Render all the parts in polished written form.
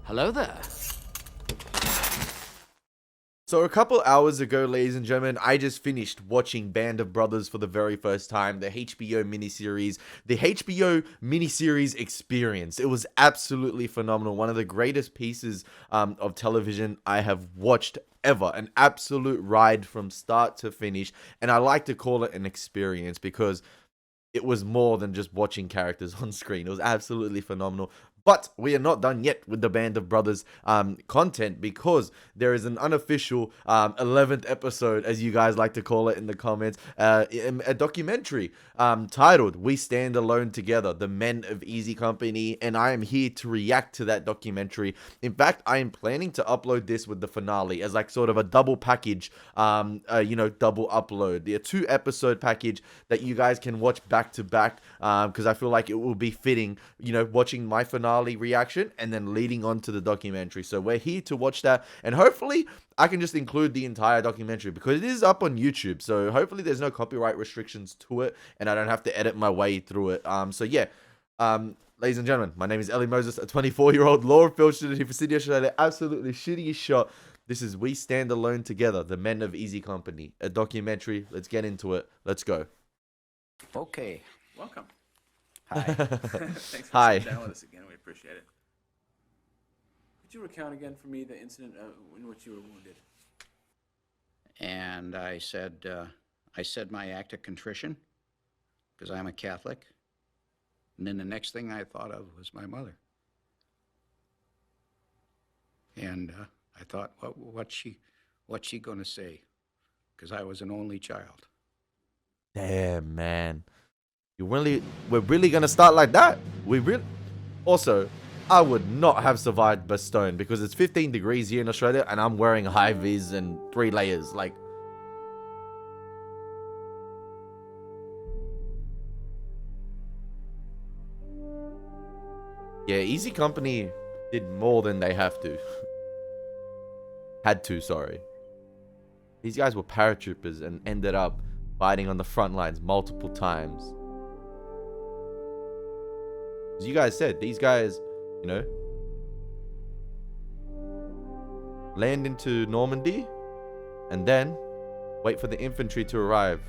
Hello there. So a couple hours ago, ladies and gentlemen, I just finished watching Band of Brothers for the very first time, the HBO miniseries Experience. It was absolutely phenomenal. One of the greatest pieces of television I have watched ever. An absolute ride from start to finish. And I like to call it an experience because it was more than just watching characters on screen. It was absolutely phenomenal. But we are not done yet with the Band of Brothers content, because there is an unofficial 11th episode, as you guys like to call it in the comments, a documentary titled We Stand Alone Together, The Men of Easy Company, and I am here to react to that documentary. In fact, I am planning to upload this with the finale as like sort of a double package, double upload. A 2-episode package that you guys can watch back to back, because I feel like it will be fitting, watching my finale reaction and then leading on to the documentary. So we're here to watch that, and hopefully I can just include the entire documentary because it is up on YouTube. So hopefully there's no copyright restrictions to it and I don't have to edit my way through it. Ladies and gentlemen, my name is Elie Moses, a 24-year-old law and film student here for Sydney, Australia. Absolutely shittiest shot. This is We Stand Alone Together, The Men of Easy Company, a documentary. Let's get into it. Let's go. Okay. Welcome. Hi. Thanks for Hi. sitting down with us again. We appreciate it. Could you recount again for me the incident in which you were wounded? And I said my act of contrition, because I'm a Catholic. And then the next thing I thought of was my mother. And I thought, what's she going to say? Because I was an only child. Damn, man. We're really gonna start like that? Also, I would not have survived Bastogne because it's 15 degrees here in Australia and I'm wearing high vis and 3 layers. Like, yeah, Easy Company did more than they had to, sorry. These guys were paratroopers and ended up fighting on the front lines multiple times. As you guys said, these guys, land into Normandy and then wait for the infantry to arrive.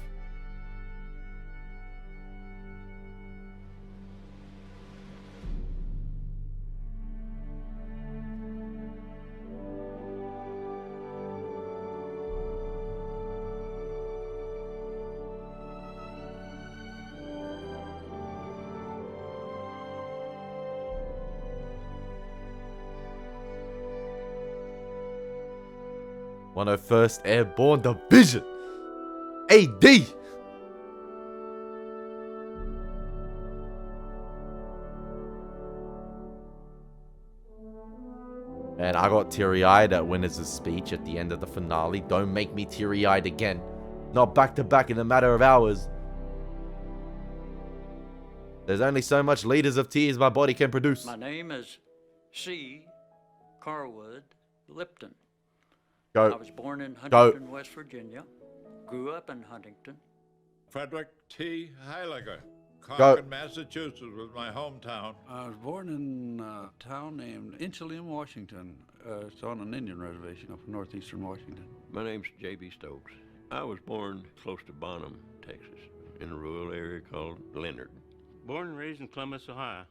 One of 1st Airborne Division, AD. And I got teary-eyed at Winners' speech at the end of the finale. Don't make me teary-eyed again. Not back-to-back in a matter of hours. There's only so much liters of tears my body can produce. My name is C. Carwood Lipton. Go. I was born in Huntington, West Virginia. Grew up in Huntington. Frederick T. Heiliger. Go. Concord, Massachusetts was my hometown. I was born in a town named Elie, Washington. It's on an Indian reservation up in northeastern Washington. My name's J.B. Stokes. I was born close to Bonham, Texas, in a rural area called Leonard. Born and raised in Columbus, Ohio.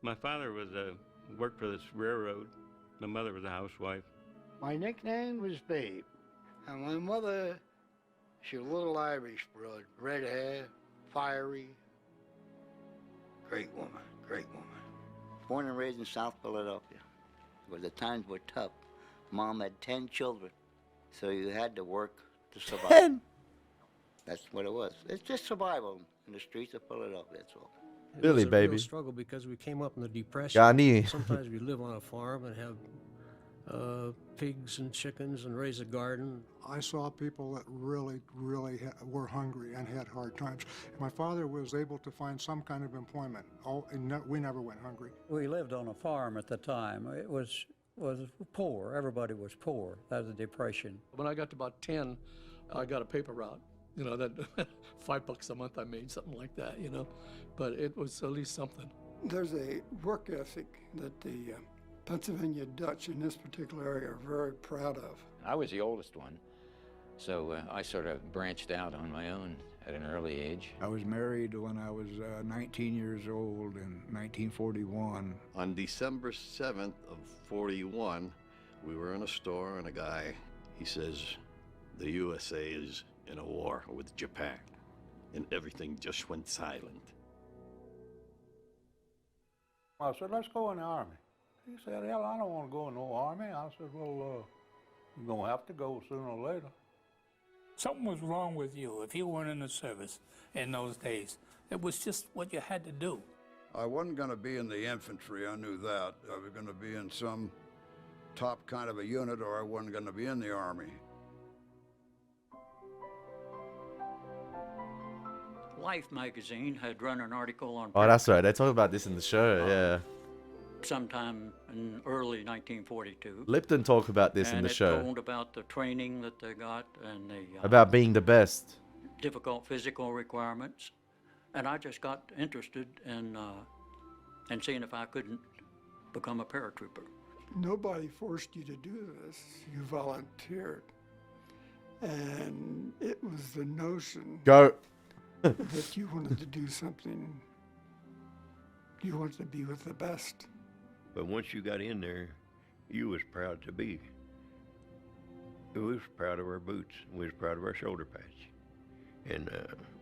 My father worked for this railroad. My mother was a housewife. My nickname was Babe, and my mother, she was a little Irish broad, red hair, fiery. Great woman, great woman. Born and raised in South Philadelphia, where the times were tough. Mom had 10 children, so you had to work to survive. 10? That's what it was. It's just survival in the streets of Philadelphia, that's all. Really, It was a baby. real struggle because we came up in the Depression. Gani. Sometimes we live on a farm and have pigs and chickens and raise a garden. I saw people that really were hungry and had hard times. My father was able to find some kind of employment. We never went hungry. We lived on a farm at the time. It was poor. Everybody was poor. That was the Depression. When I got to about 10, I got a paper route. That $5 a month I made, something like that, But it was at least something. There's a work ethic that the Pennsylvania Dutch in this particular area are very proud of. I was the oldest one, so I sort of branched out on my own at an early age. I was married when I was 19 years old in 1941. On December 7th of 41, we were in a store and a guy, he says, the USA is in a war with Japan. And everything just went silent. I said, let's go in the Army. He said, hell, I don't want to go in no Army. I said, well, you're going to have to go sooner or later. Something was wrong with you if you weren't in the service in those days. It was just what you had to do. I wasn't going to be in the infantry, I knew that. I was going to be in some top kind of a unit, or I wasn't going to be in the Army. Life magazine had run an article on Oh, that's right. They talk about this in the show. Yeah. sometime in early 1942. Lipton talk about this in the show. And it told about the training that they got and the about being the best. difficult physical requirements. And I just got interested in seeing if I couldn't become a paratrooper. Nobody forced you to do this. You volunteered. And it was the notion Go. that you wanted to do something, you wanted to be with the best. But once you got in there, you was proud to be. We was proud of our boots. We was proud of our shoulder patch. And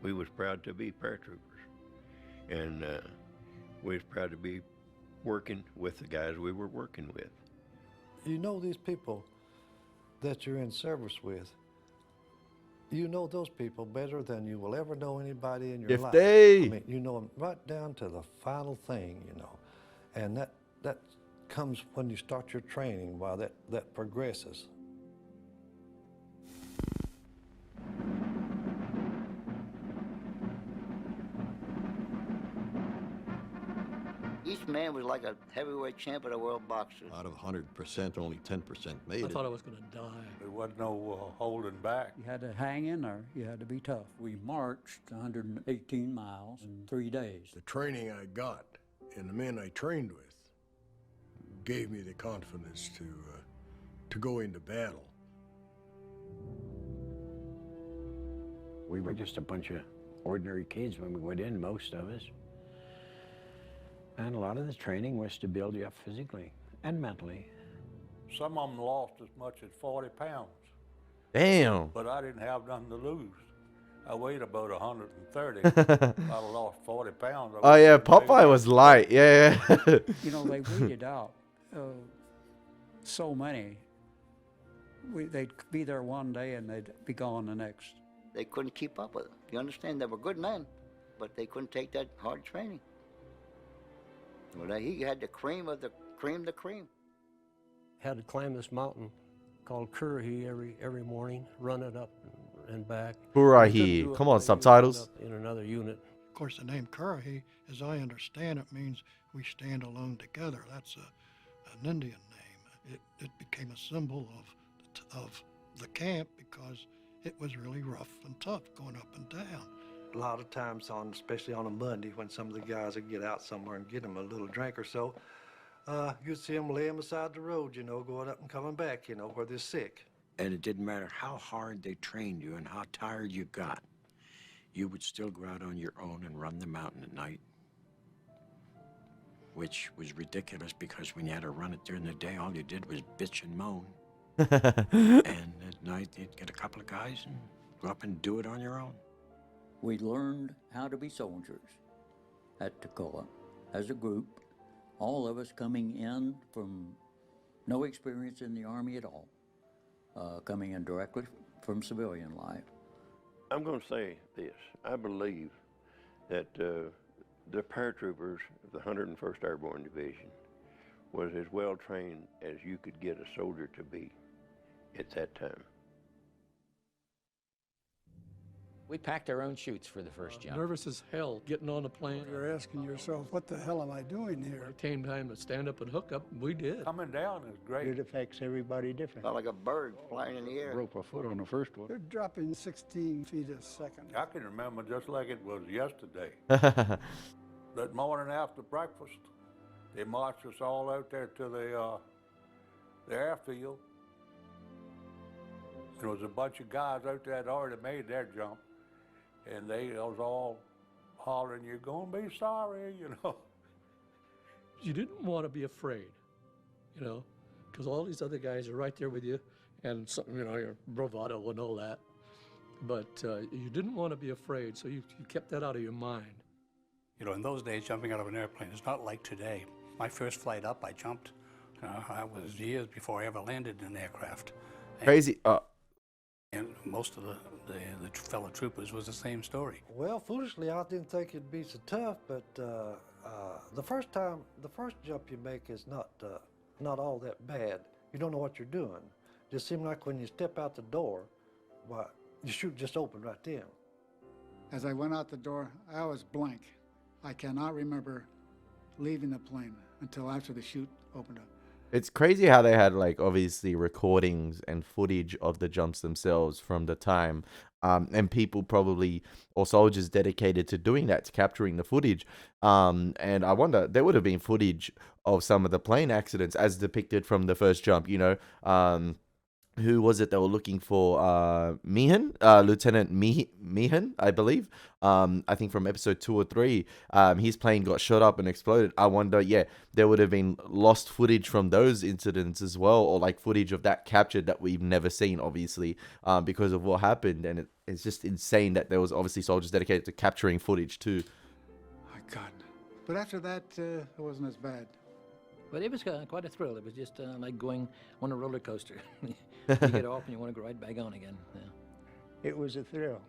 we was proud to be paratroopers. And we was proud to be working with the guys we were working with. You know these people that you're in service with. You know those people better than you will ever know anybody in your life. I mean, you know them right down to the final thing, you know. And that comes when you start your training, while that progresses. Each man was like a heavyweight champion of world boxers. Out of 100%, only 10% made it. I thought I was going to die. There wasn't no holding back. You had to hang in there. You had to be tough. We marched 118 miles in 3 days. The training I got and the men I trained with gave me the confidence to go into battle. We were just a bunch of ordinary kids when we went in, most of us. And a lot of the training was to build you up physically and mentally. Some of them lost as much as 40 pounds. Damn. But I didn't have nothing to lose. I weighed about 130. If I'd have lost 40 pounds. Oh yeah, Popeye was light. Yeah. You know, they weeded out so many. They'd be there one day and they'd be gone the next. They couldn't keep up with it. You understand? They were good men, but they couldn't take that hard training. Well, he had the cream of the cream. Had to climb this mountain called Currahee every morning, run it up and back. Currahee. Come on, subtitles. In another unit. Of course, the name Currahee, as I understand it, means we stand alone together. That's an Indian name. It became a symbol of the camp because it was really rough and tough going up and down. A lot of times, especially on a Monday, when some of the guys would get out somewhere and get them a little drink or so, you'd see them lay them beside the road, you know, going up and coming back, you know, where they're sick. And it didn't matter how hard they trained you and how tired you got, you would still go out on your own and run the mountain at night. Which was ridiculous because when you had to run it during the day, all you did was bitch and moan. And at night, you'd get a couple of guys and go up and do it on your own. We learned how to be soldiers at Toccoa as a group, all of us coming in from no experience in the Army at all, coming in directly from civilian life. I'm going to say this. I believe that the paratroopers of the 101st Airborne Division was as well trained as you could get a soldier to be at that time. We packed our own chutes for the first jump. Nervous as hell getting on the plane. You're asking yourself, what the hell am I doing here? When it came time to stand up and hook up, we did. Coming down is great. It affects everybody different. Felt like a bird flying in the air. Broke my foot on the first one. You're dropping 16 feet a second. I can remember just like it was yesterday. That morning after breakfast, They marched us all out there to the airfield. There was a bunch of guys out there that already made their jump, and they was all hollering, "You're gonna be sorry," you know. You didn't want to be afraid, you know, because all these other guys are right there with you, and some, you know, your bravado and all that. But you didn't want to be afraid, so you kept that out of your mind. You know, in those days, jumping out of an airplane is not like today. My first flight up, I jumped. I was years before I ever landed in an aircraft. Crazy. And most of the fellow troopers was the same story. Well, foolishly, I didn't think it'd be so tough, but the first jump you make is not all that bad. You don't know what you're doing. Just seems like when you step out the door, why, your chute just opened right then. As I went out the door, I was blank. I cannot remember leaving the plane until after the chute opened up. It's crazy how they had, like, obviously recordings and footage of the jumps themselves from the time, and people probably, or soldiers dedicated to doing that, to capturing the footage. And I wonder, there would have been footage of some of the plane accidents as depicted from the first jump, you know. Who was it they were looking for? Meehan, Lieutenant Meehan, I believe. I think from episode 2 or 3, his plane got shot up and exploded. I wonder, yeah, there would have been lost footage from those incidents as well, or like footage of that captured that we've never seen, obviously, because of what happened. And it's just insane that there was obviously soldiers dedicated to capturing footage too. My God. But after that, it wasn't as bad. But it was quite a thrill. It was just like going on a roller coaster. You get off and you want to go right back on again. Yeah. It was a thrill.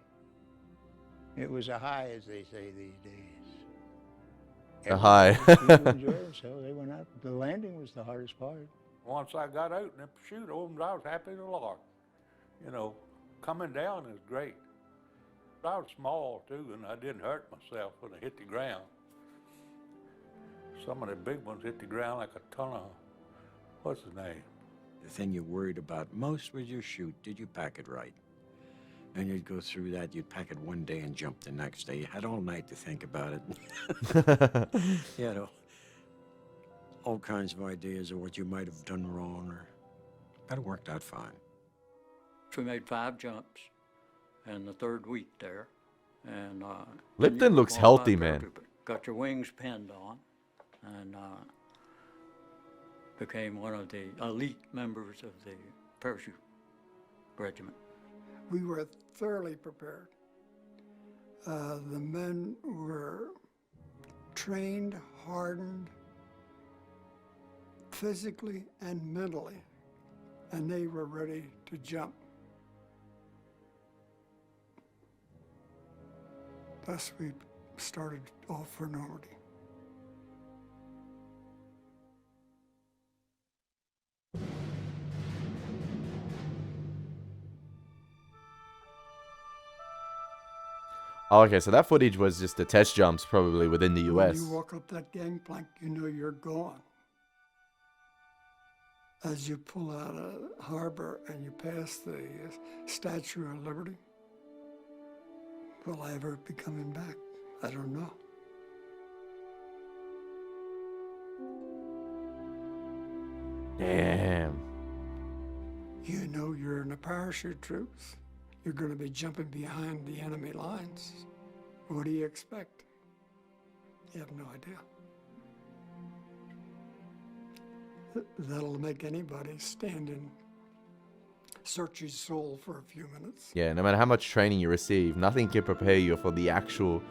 It was a high, as they say these days. A high. People enjoyed themselves. They went out. The landing was the hardest part. Once I got out and the chute opened, I was happy to Lord. You know, coming down is great. I was small too, and I didn't hurt myself when I hit the ground. Some of the big ones hit the ground like a ton of, what's his name? The thing you worried about most was your chute. Did you pack it right? And you'd go through that. You'd pack it one day and jump the next day. You had all night to think about it. You had all kinds of ideas of what you might have done wrong, but it worked out fine. We made 5 jumps in the 3rd week there. And Lipton looks healthy, man. Got your wings pinned on, and became one of the elite members of the parachute regiment. We were thoroughly prepared. The men were trained, hardened, physically and mentally, and they were ready to jump. Thus, we started off for Normandy. Oh, okay, so that footage was just the test jumps probably within the US. When you walk up that gangplank, you know you're gone. As you pull out of harbor and you pass the Statue of Liberty, will I ever be coming back? I don't know. Damn. You know you're in the parachute troops. You're going to be jumping behind the enemy lines. What do you expect? You have no idea. That'll make anybody stand and search his soul for a few minutes. Yeah, no matter how much training you receive, nothing can prepare you for the actual,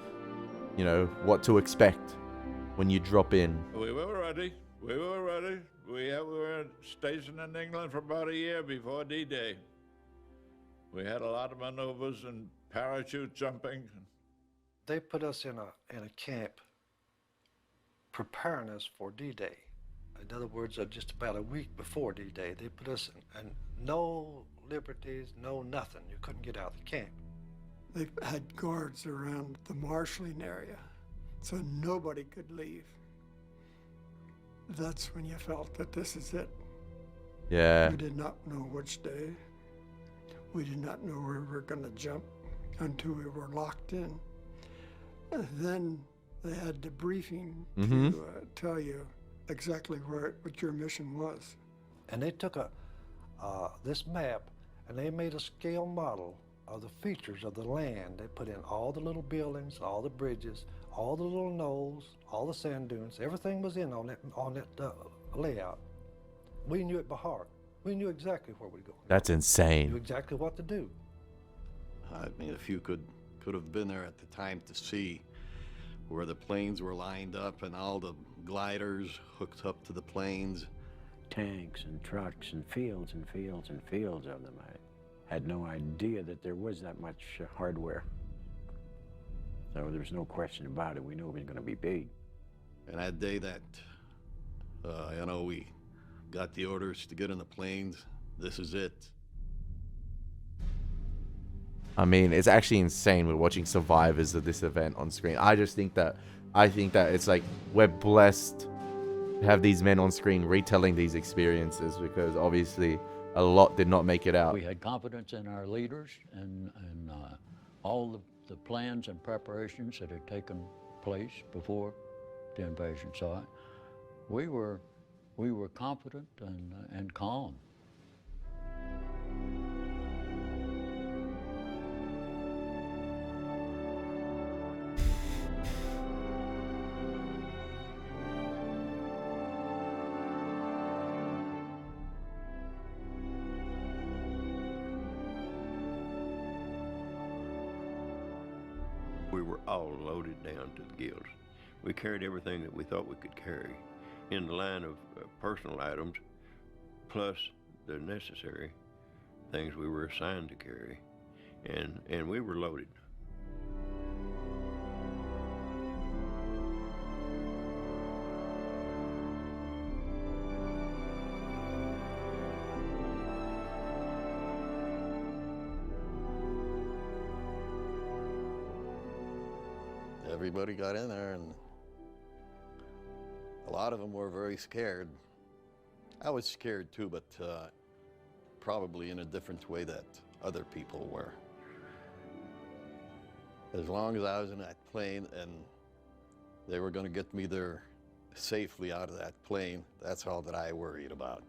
you know, what to expect when you drop in. We were ready. We were ready. We were stationed in England for about a year before D-Day. We had a lot of maneuvers and parachute jumping. They put us in a camp preparing us for D-Day. In other words, just about a week before D-Day, they put us in no liberties, no nothing. You couldn't get out of the camp. They had guards around the marshalling area, so nobody could leave. That's when you felt that this is it. Yeah. We did not know which day. We did not know where we were going to jump until we were locked in. And then they had debriefing to tell you exactly what your mission was. And they took this map and they made a scale model of the features of the land. They put in all the little buildings, all the bridges, all the little knolls, all the sand dunes. Everything was in on that layout. We knew it by heart. We knew exactly where we were going. That's We knew insane. exactly what to do. I mean, if you could have been there at the time to see where the planes were lined up and all the gliders hooked up to the planes. Tanks and trucks and fields and fields and fields of them. I had no idea that there was that much hardware. So there's no question about it. We knew it was going to be big. And that day that, we got the orders to get in the planes, this is it. I mean, it's actually insane with watching survivors of this event on screen. I think that it's like we're blessed to have these men on screen retelling these experiences, because obviously a lot did not make it out. We had confidence in our leaders and all the plans and preparations that had taken place before the invasion. So we were confident and calm. We were all loaded down to the gills. We carried everything that we thought we could carry in the line of personal items, plus the necessary things we were assigned to carry, and we were loaded. Everybody got in there, and a lot of them were very scared. I was scared too, but probably in a different way that other people were. As long as I was in that plane and they were going to get me there safely out of that plane, that's all that I worried about.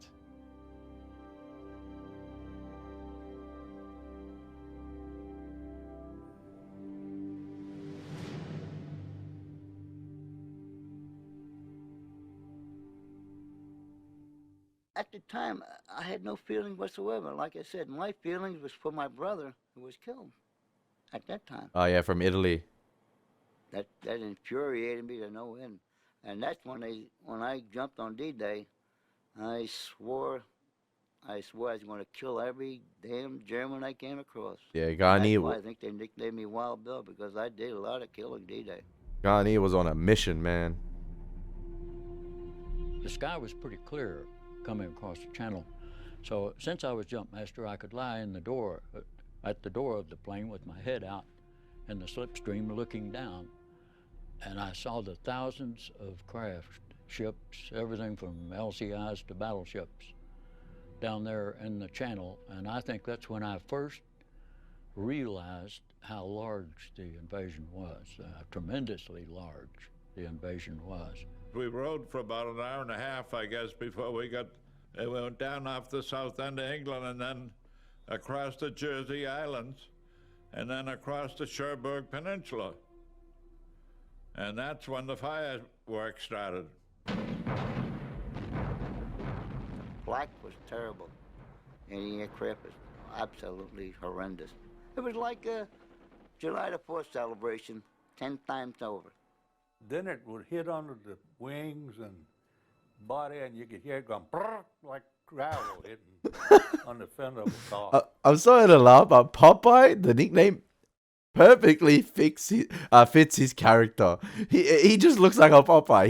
At the time, I had no feeling whatsoever. Like I said, my feelings was for my brother who was killed at that time. Oh yeah, from Italy. That infuriated me to no end. And that's when I jumped on D-Day, I swore I was going to kill every damn German I came across. Yeah, That's why I think they nicknamed me Wild Bill, because I did a lot of killing D-Day. Garnier was on a mission, man. The sky was pretty clear coming across the channel. So since I was jump master, I could lie in the door, at the door of the plane with my head out in the slipstream looking down. And I saw the thousands of craft, ships, everything from LCIs to battleships down there in the channel. And I think that's when I first realized how large the invasion was, tremendously large the invasion was. We rode for about an hour and a half, I guess, before we went down off the south end of England and then across the Jersey Islands and then across the Cherbourg Peninsula. And that's when the fireworks started. Black was terrible. Any aircraft was absolutely horrendous. It was like a July the 4th celebration 10 times over. Then it would hit under the wings and body, and you could hear it going brrr, like gravel hitting on the fender of a car. I'm sorry to laugh, but Popeye, the nickname, perfectly fits his character. He just looks like a Popeye.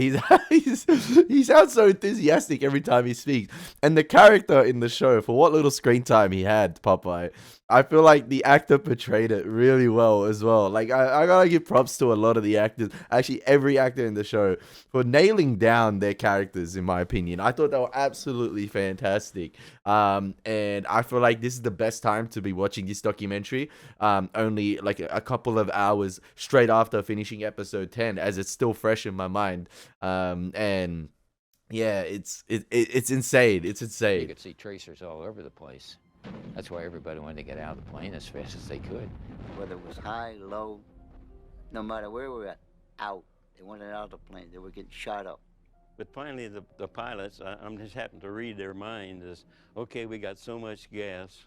He sounds so enthusiastic every time he speaks. And the character in the show, for what little screen time he had, Popeye, I feel like the actor portrayed it really well as well. Like, I gotta give props to a lot of the actors, actually every actor in the show, for nailing down their characters, in my opinion. I thought they were absolutely fantastic. And I feel like this is the best time to be watching this documentary. Only like a couple of hours straight after finishing episode 10, as it's still fresh in my mind. And Yeah, it's insane. It's You insane. could see tracers all over the place. That's why everybody wanted to get out of the plane as fast as they could. Whether it was high, low, no matter where we were out, they wanted out of the plane. They were getting shot up. But finally, the pilots, I'm just happened to read their mind is, okay, we got so much gas,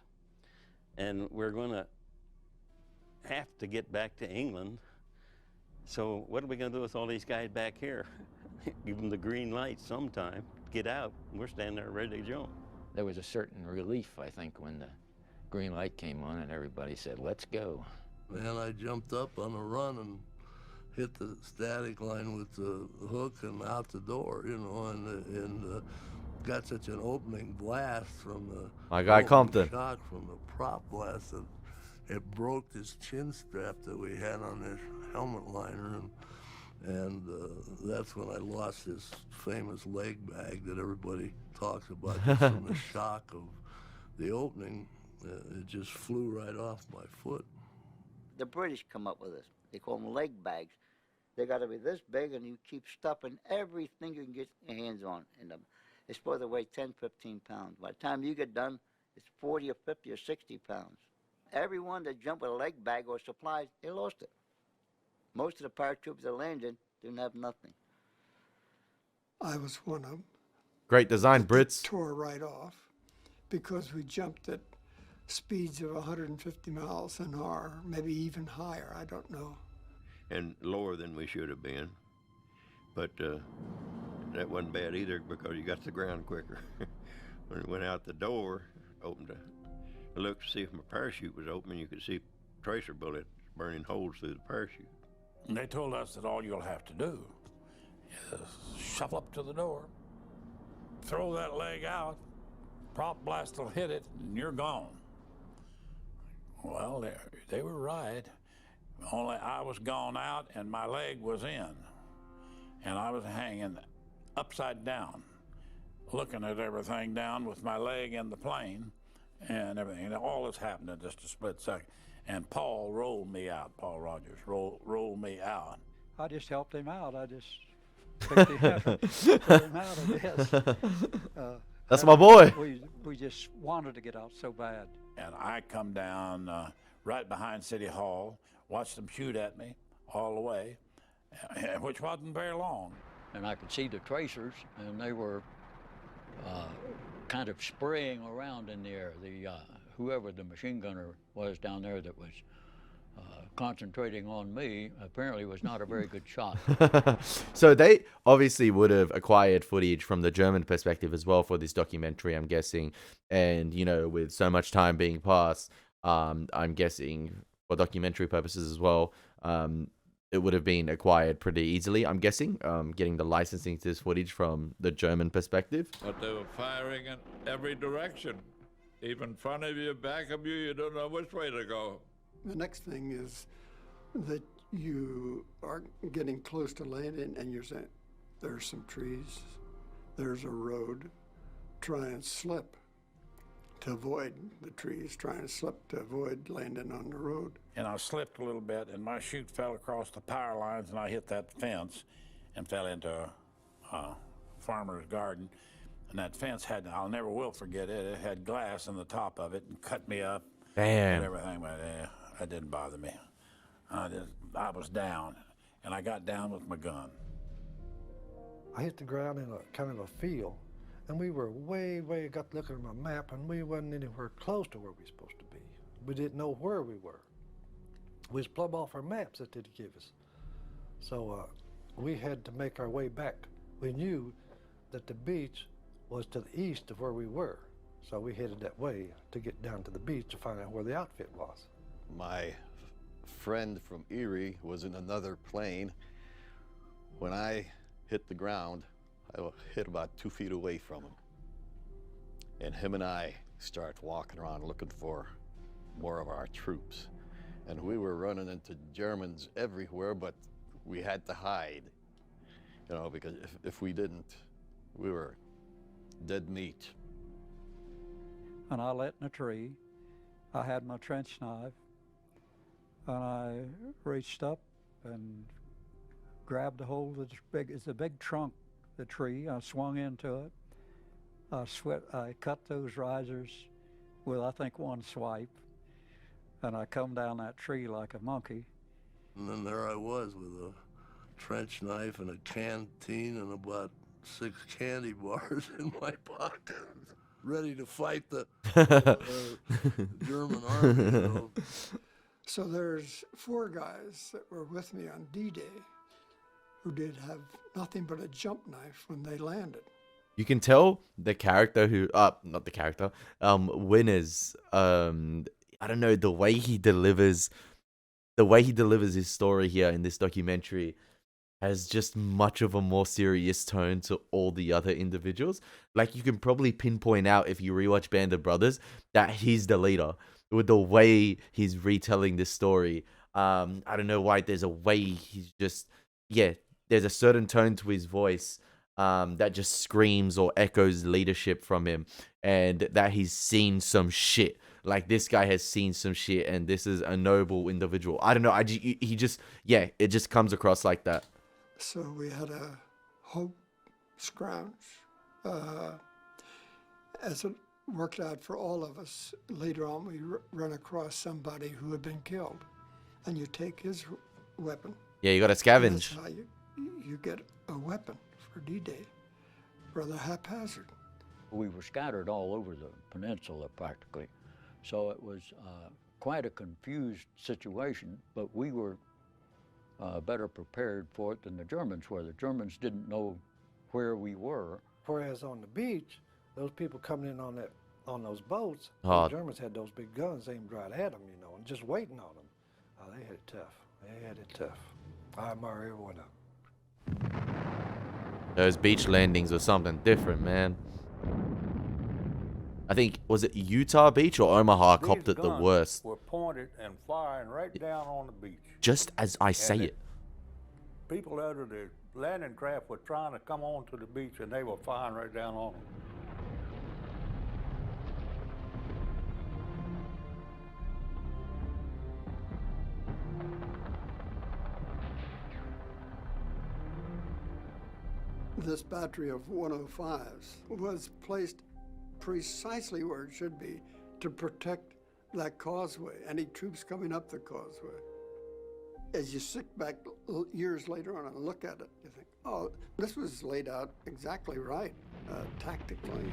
and we're going to have to get back to England. So what are we going to do with all these guys back here? Give them the green light sometime, get out. We're standing there ready to jump. There was a certain relief, I think, when the green light came on and everybody said, let's go. And I jumped up on a run and hit the static line with the hook and out the door, you know, and got such an opening blast from the My guy Compton. shock from the prop blast that it broke this chin strap that we had on this helmet liner, and that's when I lost this famous leg bag that everybody talks about just from the shock of the opening. It just flew right off my foot. The British come up with this. They call them leg bags. They got to be this big, and you keep stuffing everything you can get your hands on in them. It's supposed to weigh 10, 15 pounds. By the time you get done, it's 40 or 50 or 60 pounds. Everyone that jumped with a leg bag or supplies, they lost it. Most of the paratroopers that landed didn't have nothing. I was one of them. Great design, Brits. Tore right off because we jumped at speeds of 150 miles an hour, maybe even higher, I don't know. And lower than we should have been. But that wasn't bad either because you got to the ground quicker. When it went out the door, opened I looked to see if my parachute was open, and you could see tracer bullets burning holes through the parachute. And they told us that all you'll have to do is shuffle up to the door, throw that leg out, prop blast will hit it, and you're gone. Well, they were right. Only I was gone out and my leg was in. And I was hanging upside down, looking at everything down with my leg in the plane and everything. And all this happened in just a split second. And Paul rolled me out. Paul Rogers rolled me out. I just helped him out. I just picked him up, put him out of this. That's my boy. We just wanted to get out so bad. And I come down right behind City Hall, watched them shoot at me all the way, which wasn't very long. And I could see the tracers, and they were kind of spraying around in the air. Whoever the machine gunner was down there that was concentrating on me apparently was not a very good shot. So they obviously would have acquired footage from the German perspective as well for this documentary, I'm guessing. And, you know, with so much time being passed, I'm guessing for documentary purposes as well, it would have been acquired pretty easily, I'm guessing, getting the licensing to this footage from the German perspective. But they were firing in every direction. Even in front of you, back of you, you don't know which way to go. The next thing is that you are getting close to landing and you're saying, there's some trees, there's a road, try and slip to avoid the trees, try and slip to avoid landing on the road. And I slipped a little bit, and my chute fell across the power lines, and I hit that fence and fell into a farmer's garden. And that fence had, I'll never will forget it, it had glass in the top of it and cut me up. Damn. And everything, but that didn't bother me. I was down, and I got down with my gun. I hit the ground in a kind of a field, and we were way, got looking at my map, and we wasn't anywhere close to where we were supposed to be. We didn't know where we were. We was plumb off our maps that they'd give us. So we had to make our way back. We knew that the beach was to the east of where we were. So we headed that way to get down to the beach to find out where the outfit was. My friend from Erie was in another plane. When I hit the ground, I hit about 2 feet away from him. And him and I start walking around looking for more of our troops. And we were running into Germans everywhere, but we had to hide, you know, because if we didn't, we were dead meat. And I lit in a tree. I had my trench knife, and I reached up and grabbed a hold of it's a big trunk the tree. I swung into it. I cut those risers with, I think, one swipe. And I come down that tree like a monkey. And then there I was with a trench knife and a canteen and about 6 candy bars in my pocket, ready to fight the German army. You know. So there's 4 guys that were with me on D-Day who did have nothing but a jump knife when they landed. You can tell the character who, not the character, Winners, I don't know, the way he delivers his story here in this documentary has just much of a more serious tone to all the other individuals. Like, you can probably pinpoint out, if you rewatch Band of Brothers, that he's the leader with the way he's retelling this story. I don't know why, there's a way he's just, there's a certain tone to his voice that just screams or echoes leadership from him, and that he's seen some shit. Like, this guy has seen some shit, and this is a noble individual. I don't know. It just comes across like that. So we had a hope scrounge. As it worked out for all of us, later on we run across somebody who had been killed, and you take his weapon. Yeah, you got to scavenge. That's how you get a weapon for D-Day, rather haphazard. We were scattered all over the peninsula practically, so it was quite a confused situation, but we were better prepared for it than the Germans were. The Germans didn't know where we were. Whereas on the beach, those people coming in on those boats, Oh. the Germans had those big guns aimed right at them, you know, and just waiting on them. They had it tough. They had it tough. I admire every one of them. Those beach landings were something different, man. I think, was it Utah Beach or Omaha copped it the worst? Were pointed and firing right down on the beach. Just as I say And it. People out of the landing craft were trying to come onto the beach, and they were firing right down on them. This battery of 105s was placed precisely where it should be to protect that causeway, any troops coming up the causeway. As you sit back years later on and look at it, you think, oh, this was laid out exactly right, tactically.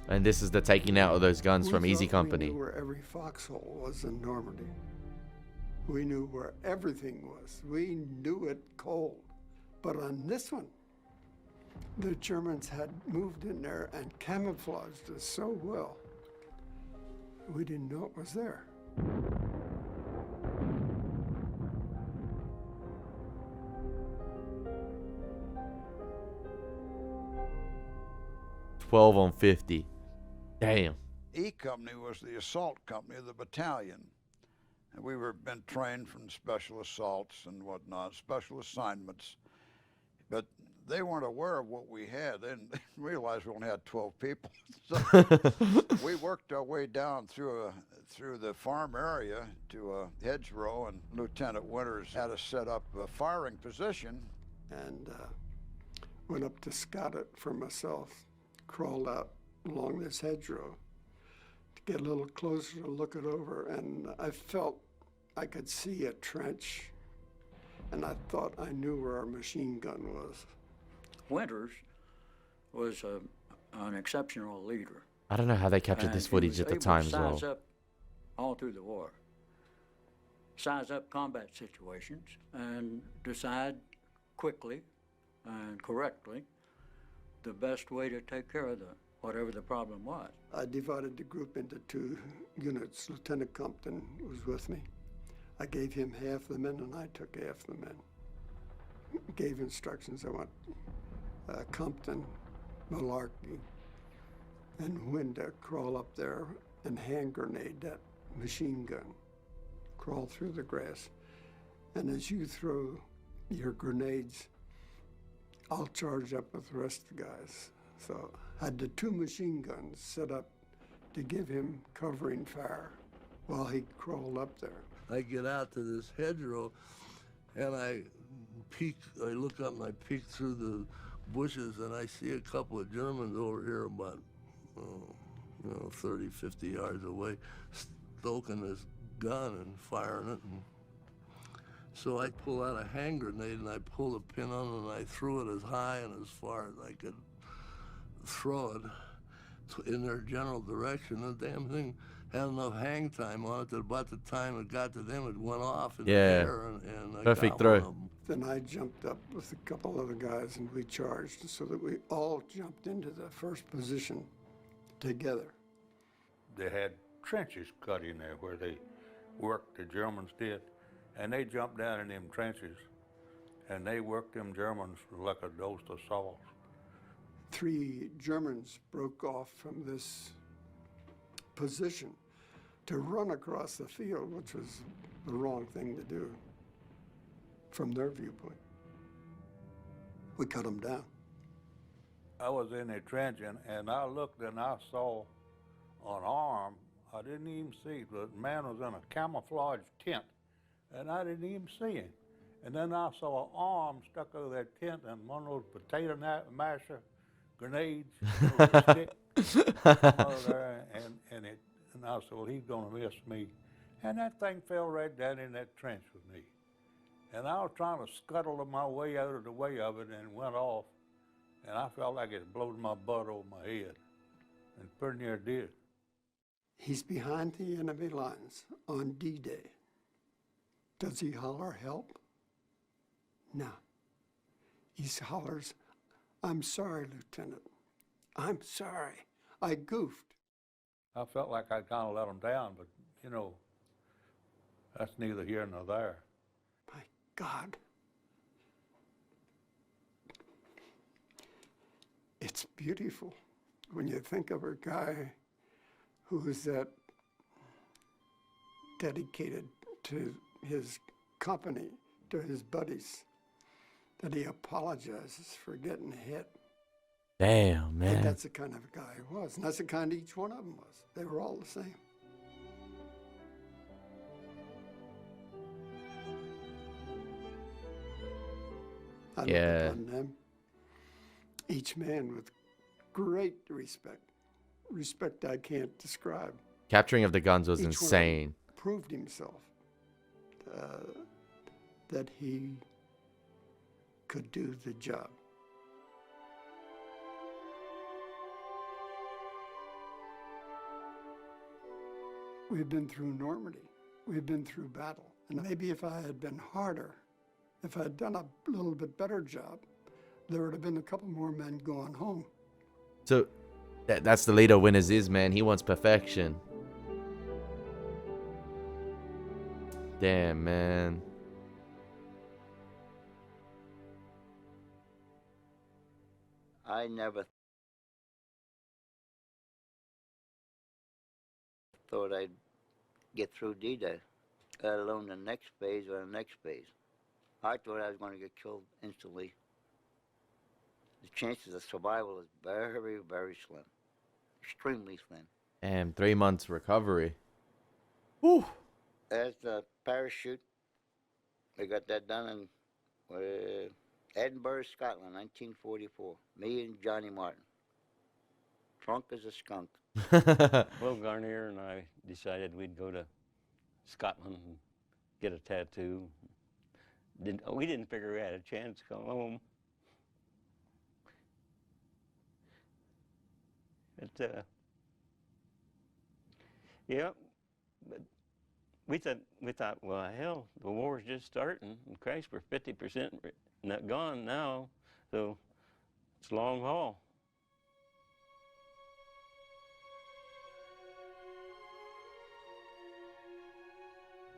And this is the taking out of those guns from Easy Company. We knew where every foxhole was in Normandy. We knew where everything was. We knew it cold. But on this one, the Germans had moved in there and camouflaged us so well, we didn't know it was there. $12 on 50. Damn. E Company was the assault company of the battalion. And we were been trained from special assaults and whatnot, special assignments. But they weren't aware of what we had. They didn't realize we only had 12 people. So we worked our way down through the farm area to a hedgerow, and Lieutenant Winters had us set up a firing position. And went up to scout it for myself, crawled out along this hedgerow to get a little closer to look it over, and I felt I could see a trench, and I thought I knew where our machine gun was. Winters was an exceptional leader. I don't know how they captured this footage at the time as well. Size up all through the war. Size up combat situations and decide quickly and correctly the best way to take care of whatever the problem was. I divided the group into 2 units. Lieutenant Compton was with me. I gave him half the men, and I took half the men. Gave instructions. I want Compton, Malarkey, and Winda crawl up there and hand grenade that machine gun. Crawl through the grass. And as you throw your grenades, I'll charge up with the rest of the guys. So I had the 2 machine guns set up to give him covering fire. while he crawled up there. I get out to this hedgerow, and I look up and I peek through the bushes, and I see a couple of Germans over here about, 30, 50 yards away, stoking this gun and firing it. And so I pull out a hand grenade, and I pull the pin on it, and I threw it as high and as far as I could throw it in their general direction. The damn thing had enough hang time on it that about the time it got to them, it went off in the air, and I perfect got one throw. of them. Then I jumped up with a couple other guys, and we charged so that we all jumped into the first position together. They had trenches cut in there where they worked, the Germans did, and they jumped down in them trenches, and they worked them Germans like a dose of salt. 3 Germans broke off from this position to run across the field, which was the wrong thing to do from their viewpoint. We cut them down. I was in a trench, and I looked and I saw an arm. I didn't even see it. The man was in a camouflage tent, and I didn't even see him. And then I saw an arm stuck over that tent and one of those potato masher grenades, stick over there, and I said, well, he's gonna miss me. And that thing fell right down in that trench with me. And I was trying to scuttle my way out of the way of it, and it went off. And I felt like it blowed my butt over my head, and pretty near did. He's behind the enemy lines on D-Day. Does he holler help? No. He hollers, I'm sorry, Lieutenant. I'm sorry. I goofed. I felt like I kind of let him down, but, that's neither here nor there. My God. It's beautiful when you think of a guy who is that dedicated to his company, to his buddies, that he apologizes for getting hit. Damn, man. But that's the kind of guy he was, and that's the kind each one of them was. They were all the same. I look upon them, each man with great respect I can't describe. Capturing of the guns was Each insane. one proved himself that he could do the job. We've been through Normandy. We've been through battle. And maybe if I had been harder, if I had done a little bit better job, there would have been a couple more men going home. So that's the leader Winners is, man. He wants perfection. Damn, man. I never thought I'd get through D-Day, let alone the next phase or the next phase. I thought I was going to get killed instantly. The chances of survival is very, very slim, extremely slim. Damn, 3 months recovery. Whew. As the parachute, we got that done in Edinburgh, Scotland, 1944. Me and Johnny Martin. Drunk as a skunk. Will Garnier and I decided we'd go to Scotland and get a tattoo. We didn't figure we had a chance to come home. But, yeah, but we thought, well, hell, the war's just starting. And Christ, we're 50% not gone now, so it's a long haul.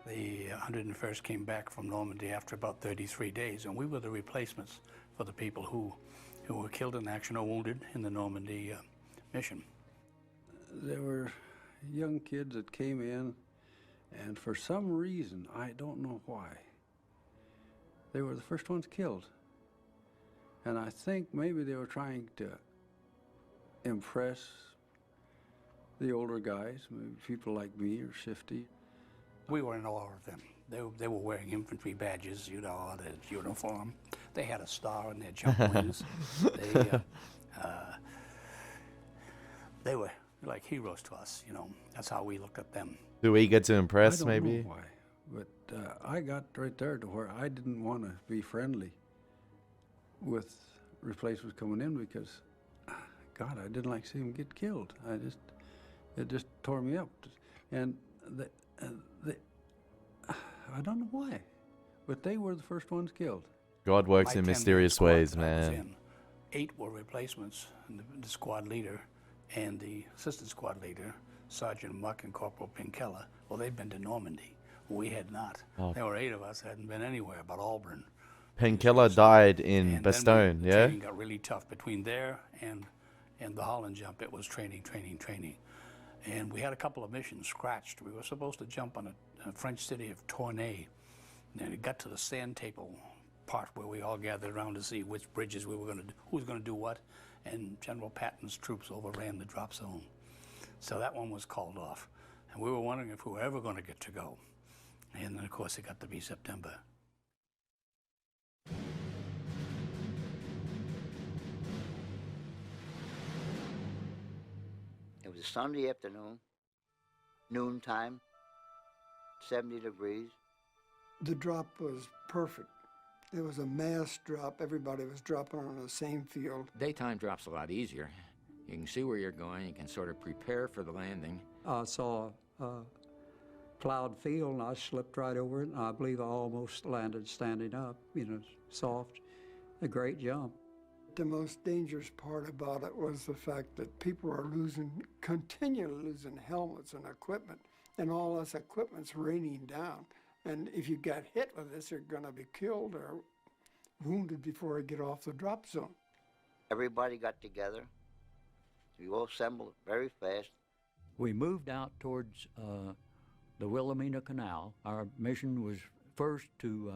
The 101st came back from Normandy after about 33 days, and we were the replacements for the people who were killed in action or wounded in the Normandy mission. There were young kids that came in, and for some reason, I don't know why, they were the first ones killed. And I think maybe they were trying to impress the older guys, maybe people like me or Shifty. We were in awe of them. They were wearing infantry badges, you know, their uniform. They had a star on their jump wings. They were like heroes to us, you know. That's how we looked at them. Too eager to impress, I don't maybe? know why, but I got right there to where I didn't want to be friendly with replacements coming in because, God, I didn't like to see them get killed. It just tore me up. And I don't know why, but they were the first ones killed. God works My in 10-man mysterious squad ways, that I was man. in, 8 were replacements, and the squad leader and the assistant squad leader, Sergeant Muck and Corporal Pinkella. Well, they'd been to Normandy. We had not. Oh. There were 8 of us hadn't been anywhere but Auburn. Penkela died in And Bastogne, then the yeah? training got really tough between there and the Holland jump. It was training. And we had a couple of missions scratched. We were supposed to jump on a French city of Tournai. And it got to the sand table part where we all gathered around to see which bridges we were going to do, who was going to do what. And General Patton's troops overran the drop zone. So that one was called off. And we were wondering if we were ever going to get to go. And then, of course, it got to be September. It was a Sunday afternoon, noontime, 70 degrees. The drop was perfect. It was a mass drop. Everybody was dropping on the same field. Daytime drop's a lot easier. You can see where you're going. You can sort of prepare for the landing. I saw a plowed field, and I slipped right over it, and I believe I almost landed standing up, you know, soft. A great jump. The most dangerous part about it was the fact that people are continually losing helmets and equipment, and all this equipment's raining down. And if you get hit with this, you're going to be killed or wounded before you get off the drop zone. Everybody got together. We all assembled very fast. We moved out towards the Wilhelmina Canal. Our mission was first to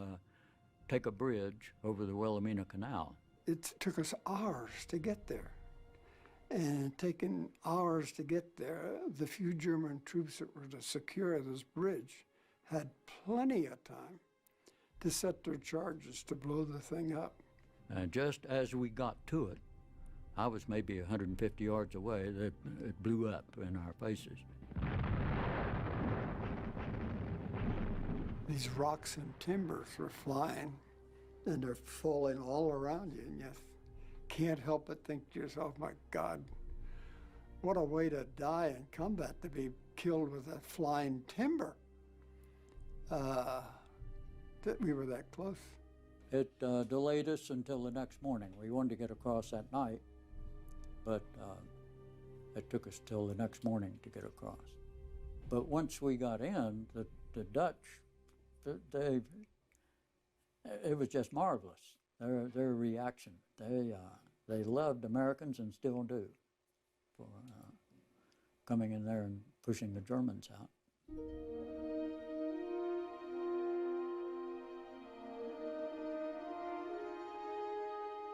take a bridge over the Wilhelmina Canal. It took us hours to get there. And taking hours to get there, the few German troops that were to secure this bridge had plenty of time to set their charges to blow the thing up. And just as we got to it, I was maybe 150 yards away, it blew up in our faces. These rocks and timbers were flying, and they're falling all around you, and you can't help but think to yourself, my God, what a way to die in combat, to be killed with a flying timber. That we were that close. It delayed us until the next morning. We wanted to get across that night, but it took us till the next morning to get across. But once we got in, the Dutch, it was just marvelous. Their reaction. They loved Americans and still do for coming in there and pushing the Germans out.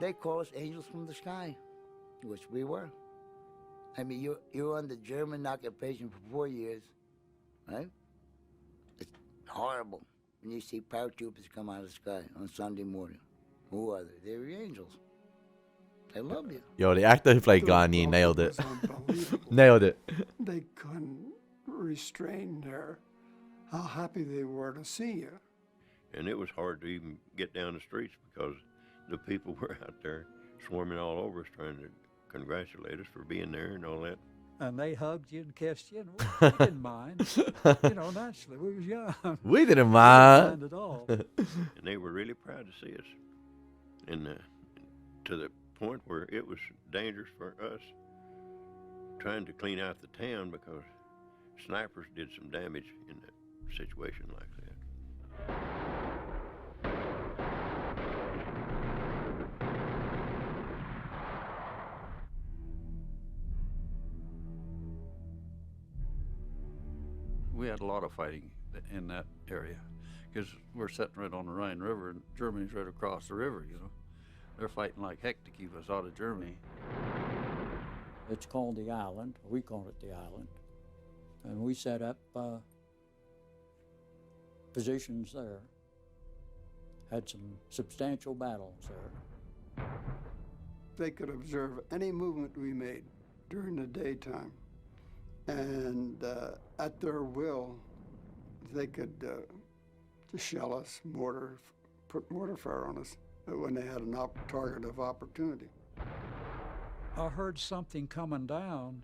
They call us angels from the sky, which we were. I mean, you're under German occupation for 4 years, right? It's horrible when you see paratroopers come out of the sky on Sunday morning. Who are they? They're the angels. They love you. Yo, the actor who played Garnier nailed it. Nailed it. They couldn't restrain how happy they were to see you. And it was hard to even get down the streets because the people were out there swarming all over us trying to congratulate us for being there and all that. And they hugged you and kissed you, and we didn't mind. You know, naturally, we was young. We didn't mind. We didn't mind at all. And they were really proud to see us. And to the point where it was dangerous for us trying to clean out the town because snipers did some damage in a situation like that. We had a lot of fighting in that area because we're sitting right on the Rhine River and Germany's right across the river, you know. They're fighting like heck to keep us out of Germany. It's called the island. We call it the island. And we set up positions there. Had some substantial battles there. They could observe any movement we made during the daytime, and at their will, they could shell us, put mortar fire on us when they had a target of opportunity. I heard something coming down.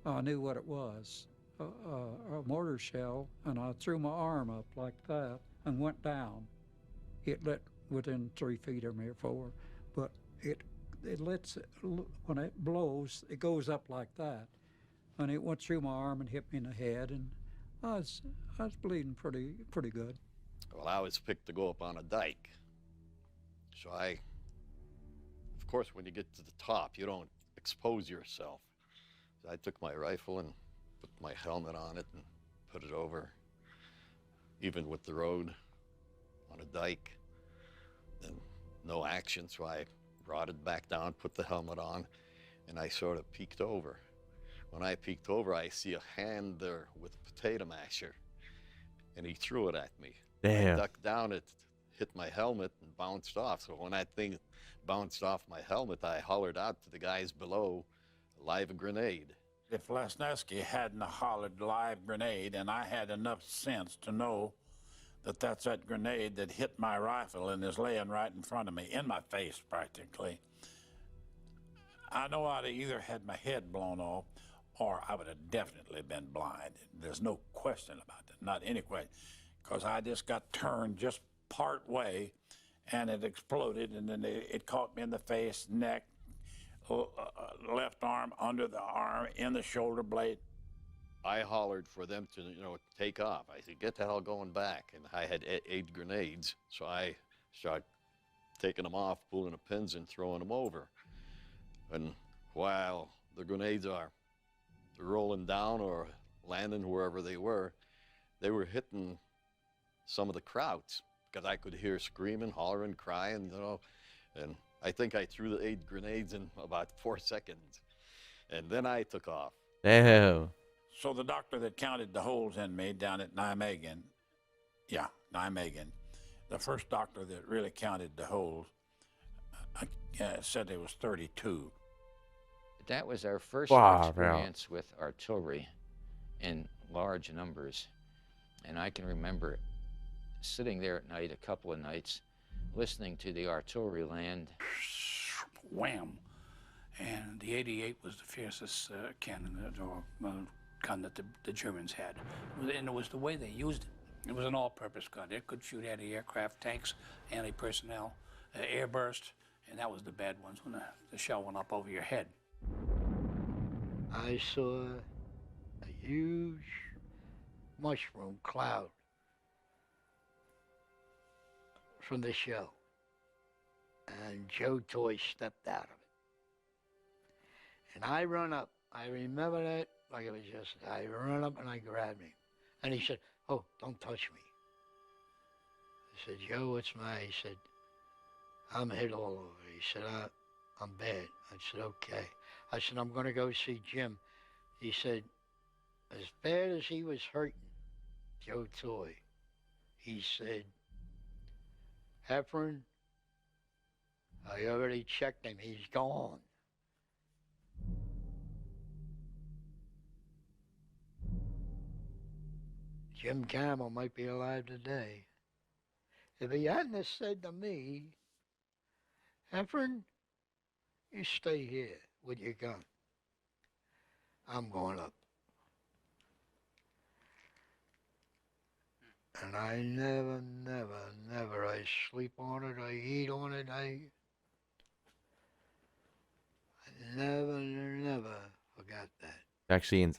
I knew what it was, a mortar shell, and I threw my arm up like that and went down. It lit within 3 feet of me or 4, but it lets, when it blows, it goes up like that. And it went through my arm and hit me in the head, and I was bleeding pretty good. Well, I was picked to go up on a dike. So of course, when you get to the top, you don't expose yourself. So I took my rifle and put my helmet on it and put it over, even with the road on a dike. And no action, so I brought it back down, put the helmet on, and I sort of peeked over. When I peeked over, I see a hand there with a potato masher, and he threw it at me. Damn. I ducked down, it hit my helmet and bounced off. So when that thing bounced off my helmet, I hollered out to the guys below, "Live grenade." If Lesniewski hadn't hollered live grenade, and I had enough sense to know that that's that grenade that hit my rifle and is laying right in front of me, in my face practically, I know I'd have either had my head blown off or I would have definitely been blind. There's no question about that, not any question, because I just got turned just part way and it exploded, and then it caught me in the face, neck, left arm, under the arm, in the shoulder blade. I hollered for them to, take off. I said, "Get the hell going back." And I had 8 grenades, so I started taking them off, pulling the pins and throwing them over. And while the grenades are rolling down or landing wherever they were hitting some of the crowds, because I could hear screaming, hollering, crying, and I think I threw the 8 grenades in about 4 seconds, and then I took off. Damn. So the doctor that counted the holes in me down at Nijmegen, the first doctor that really counted the holes said there was 32. That was our first Wow, experience with artillery in large numbers. And I can remember sitting there at night, a couple of nights, listening to the artillery land. Wham! And the 88 was the fiercest cannon gun that the Germans had. And it was the way they used it. It was an all-purpose gun. It could shoot anti-aircraft, tanks, anti-personnel, airburst, and that was the bad ones when the shell went up over your head. I saw a huge mushroom cloud from the shell, and Joe Toy stepped out of it. And I run up. I remember that like it was just, I run up and I grabbed him. And he said, "Oh, don't touch me." I said, "Joe, what's my?" He said, "I'm hit all over." He said, "I'm bad." I said, "Okay." I said, "I'm going to go see Jim." He said, as bad as he was hurting, Joe Toy, he said, "Heffron, I already checked him. He's gone." Jim Campbell might be alive today. If he hadn't have said to me, "Heffron, you stay here with your gun. I'm going up." And I never, I sleep on it, I eat on it, I never forgot that. Actually,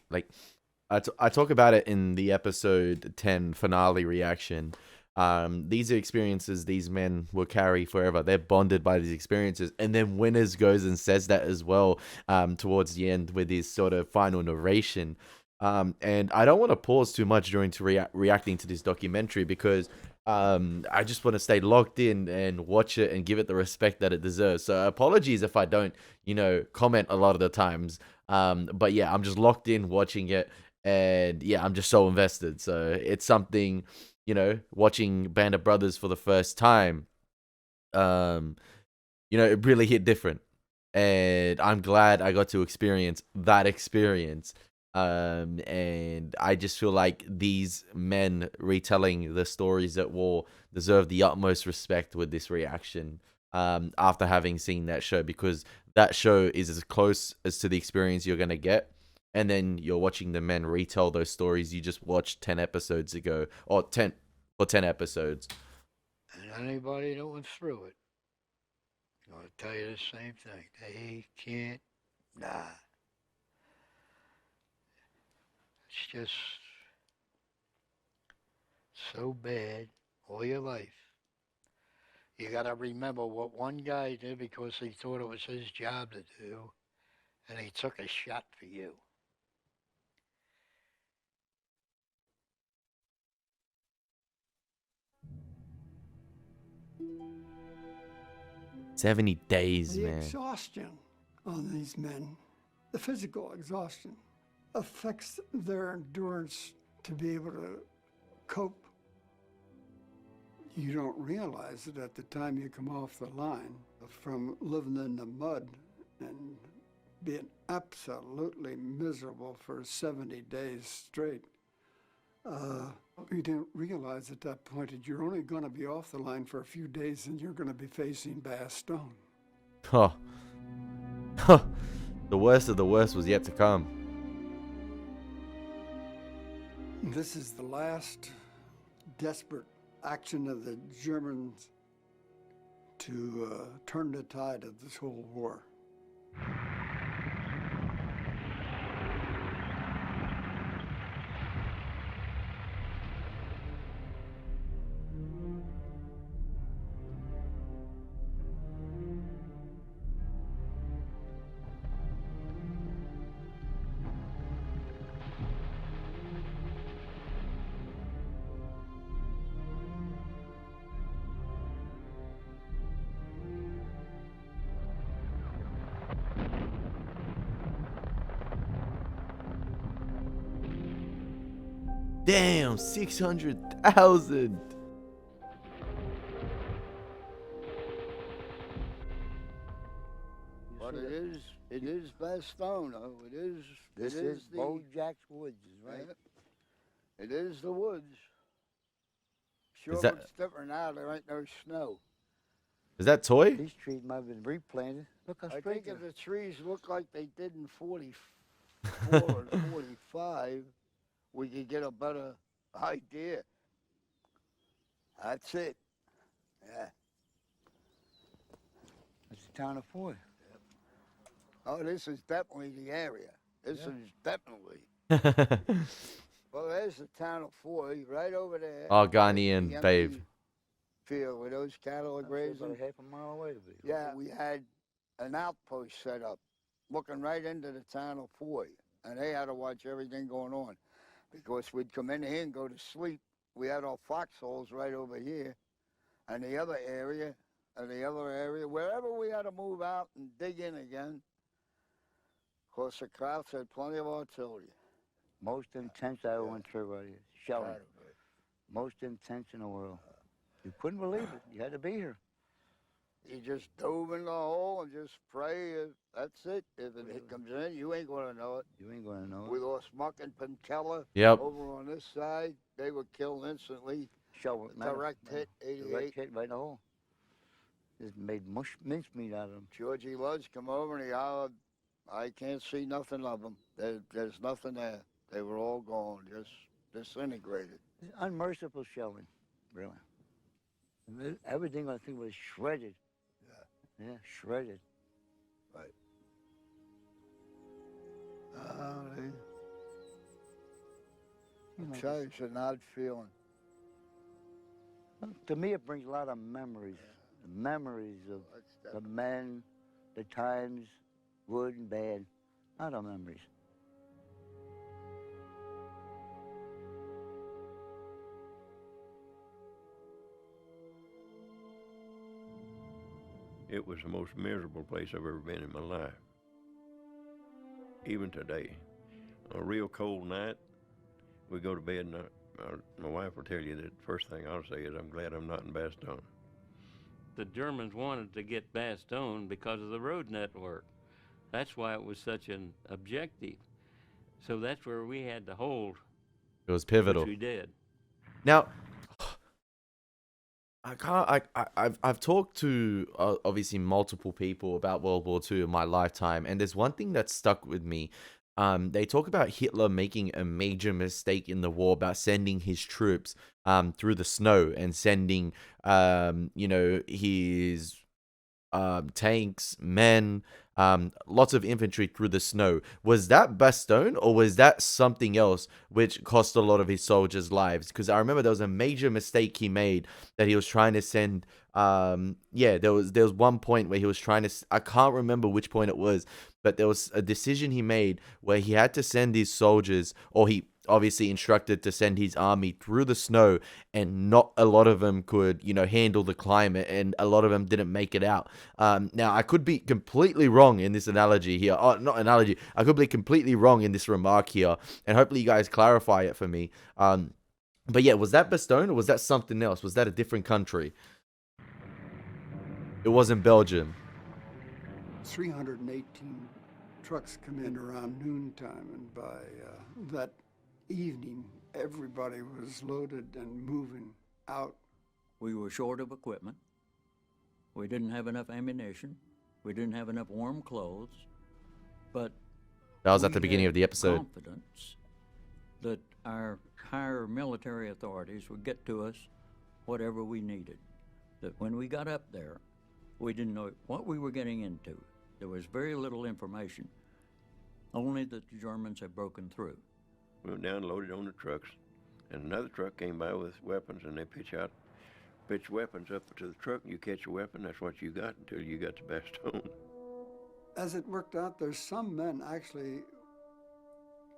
I talk about it in the episode 10 finale reaction. These are experiences these men will carry forever. They're bonded by these experiences. And then Winters goes and says that as well towards the end with his sort of final narration. And I don't want to pause too much during reacting to this documentary because I just want to stay locked in and watch it and give it the respect that it deserves. So apologies if I don't, comment a lot of the times. But yeah, I'm just locked in watching it. And yeah, I'm just so invested. So it's something you know, watching Band of Brothers for the first time, you know, it really hit different. And I'm glad I got to experience that experience. And I just feel like these men retelling the stories at war deserve the utmost respect with this reaction, after having seen that show, because that show is as close as to the experience you're going to get. And then you're watching the men retell those stories you just watched 10 episodes ago, or 10 episodes. And anybody that went through it, I'll tell you the same thing. They can't die. It's just so bad all your life. You got to remember what one guy did because he thought it was his job to do, and he took a shot for you. 70 days, The man. exhaustion on these men, the physical exhaustion, affects their endurance to be able to cope. You don't realize it at the time you come off the line from living in the mud and being absolutely miserable for 70 days straight. You didn't realize at that point that you're only going to be off the line for a few days and you're going to be facing Bastogne. Huh. The worst of the worst was yet to come. This is the last desperate action of the Germans to turn the tide of this whole war. Damn, 600,000. But it is Bastogne, though. This is Bojack's Woods, right? Yeah. It is the woods. Sure Is that- looks different now. There ain't no snow. Is that Toy? These trees might have been replanted. Look how I straight think if they are. the trees look like they did in 44 and 45, we could get a better idea. That's it. Yeah. It's the town of Foy. Oh, this is definitely the area. This is definitely. Well, there's the town of Foy right over there. Oh, Ghanaian The babe. empty field where those cattle are grazing. About a half a mile away to be. Yeah, we had an outpost set up looking right into the town of Foy, and they had to watch everything going on because we'd come in here and go to sleep. We had our foxholes right over here, and the other area, wherever we had to move out and dig in again. Of course, the Krauts had plenty of artillery. Most intense I ever went through right here. Shelling. Most intense in the world. You couldn't believe it. You had to be here. You just dove in the hole and just pray. That's it. If it comes in, you ain't going to know it. You ain't going to know it. We lost Muck and Pentella over on this side. They were killed instantly. Direct hit, 88. Direct hit right in the hole. Just made mincemeat out of them. Georgie Ludge come over and he hollered, I can't see nothing of them. There's nothing there. They were all gone, just disintegrated. It's unmerciful shelling, really. Everything I think was shredded. Yeah, shredded. Right. I tell you, it's an odd feeling. To me, it brings a lot of memories. Memories of the men, the times, good and bad. A lot of memories. It was the most miserable place I've ever been in my life. Even today, a real cold night, we go to bed and my wife will tell you that first thing I'll say is I'm glad I'm not in Bastogne. The Germans wanted to get Bastogne because of the road network. That's why it was such an objective. So that's where we had to hold. It was pivotal. Which we did. Now, I've talked to obviously multiple people about World War II in my lifetime, and there's one thing that stuck with me. They talk about Hitler making a major mistake in the war about sending his troops through the snow and sending his tanks, men, lots of infantry through the snow. Was that Bastogne, or was that something else which cost a lot of his soldiers' lives? Because I remember there was a major mistake he made that he was trying to send. There was one point where he was trying to. I can't remember which point it was, but there was a decision he made where he had to send his soldiers, or he obviously instructed to send his army through the snow, and not a lot of them could, handle the climate, and a lot of them didn't make it out. Now, I could be completely wrong in this analogy here. Oh, not analogy. I could be completely wrong in this remark here, and hopefully you guys clarify it for me. But yeah, was that Bastogne, or was that something else? Was that a different country? It wasn't Belgium. 318 trucks come in around noontime, and by that evening, everybody was loaded and moving out. We were short of equipment. We didn't have enough ammunition. We didn't have enough warm clothes. But that was at the beginning of the episode. Confidence that our higher military authorities would get to us whatever we needed. That when we got up there, we didn't know what we were getting into. There was very little information, only that the Germans had broken through. We went down, loaded on the trucks, and another truck came by with weapons, and they pitch weapons up to the truck, and you catch a weapon. That's what you got until you got to Bastogne. As it worked out, there's some men actually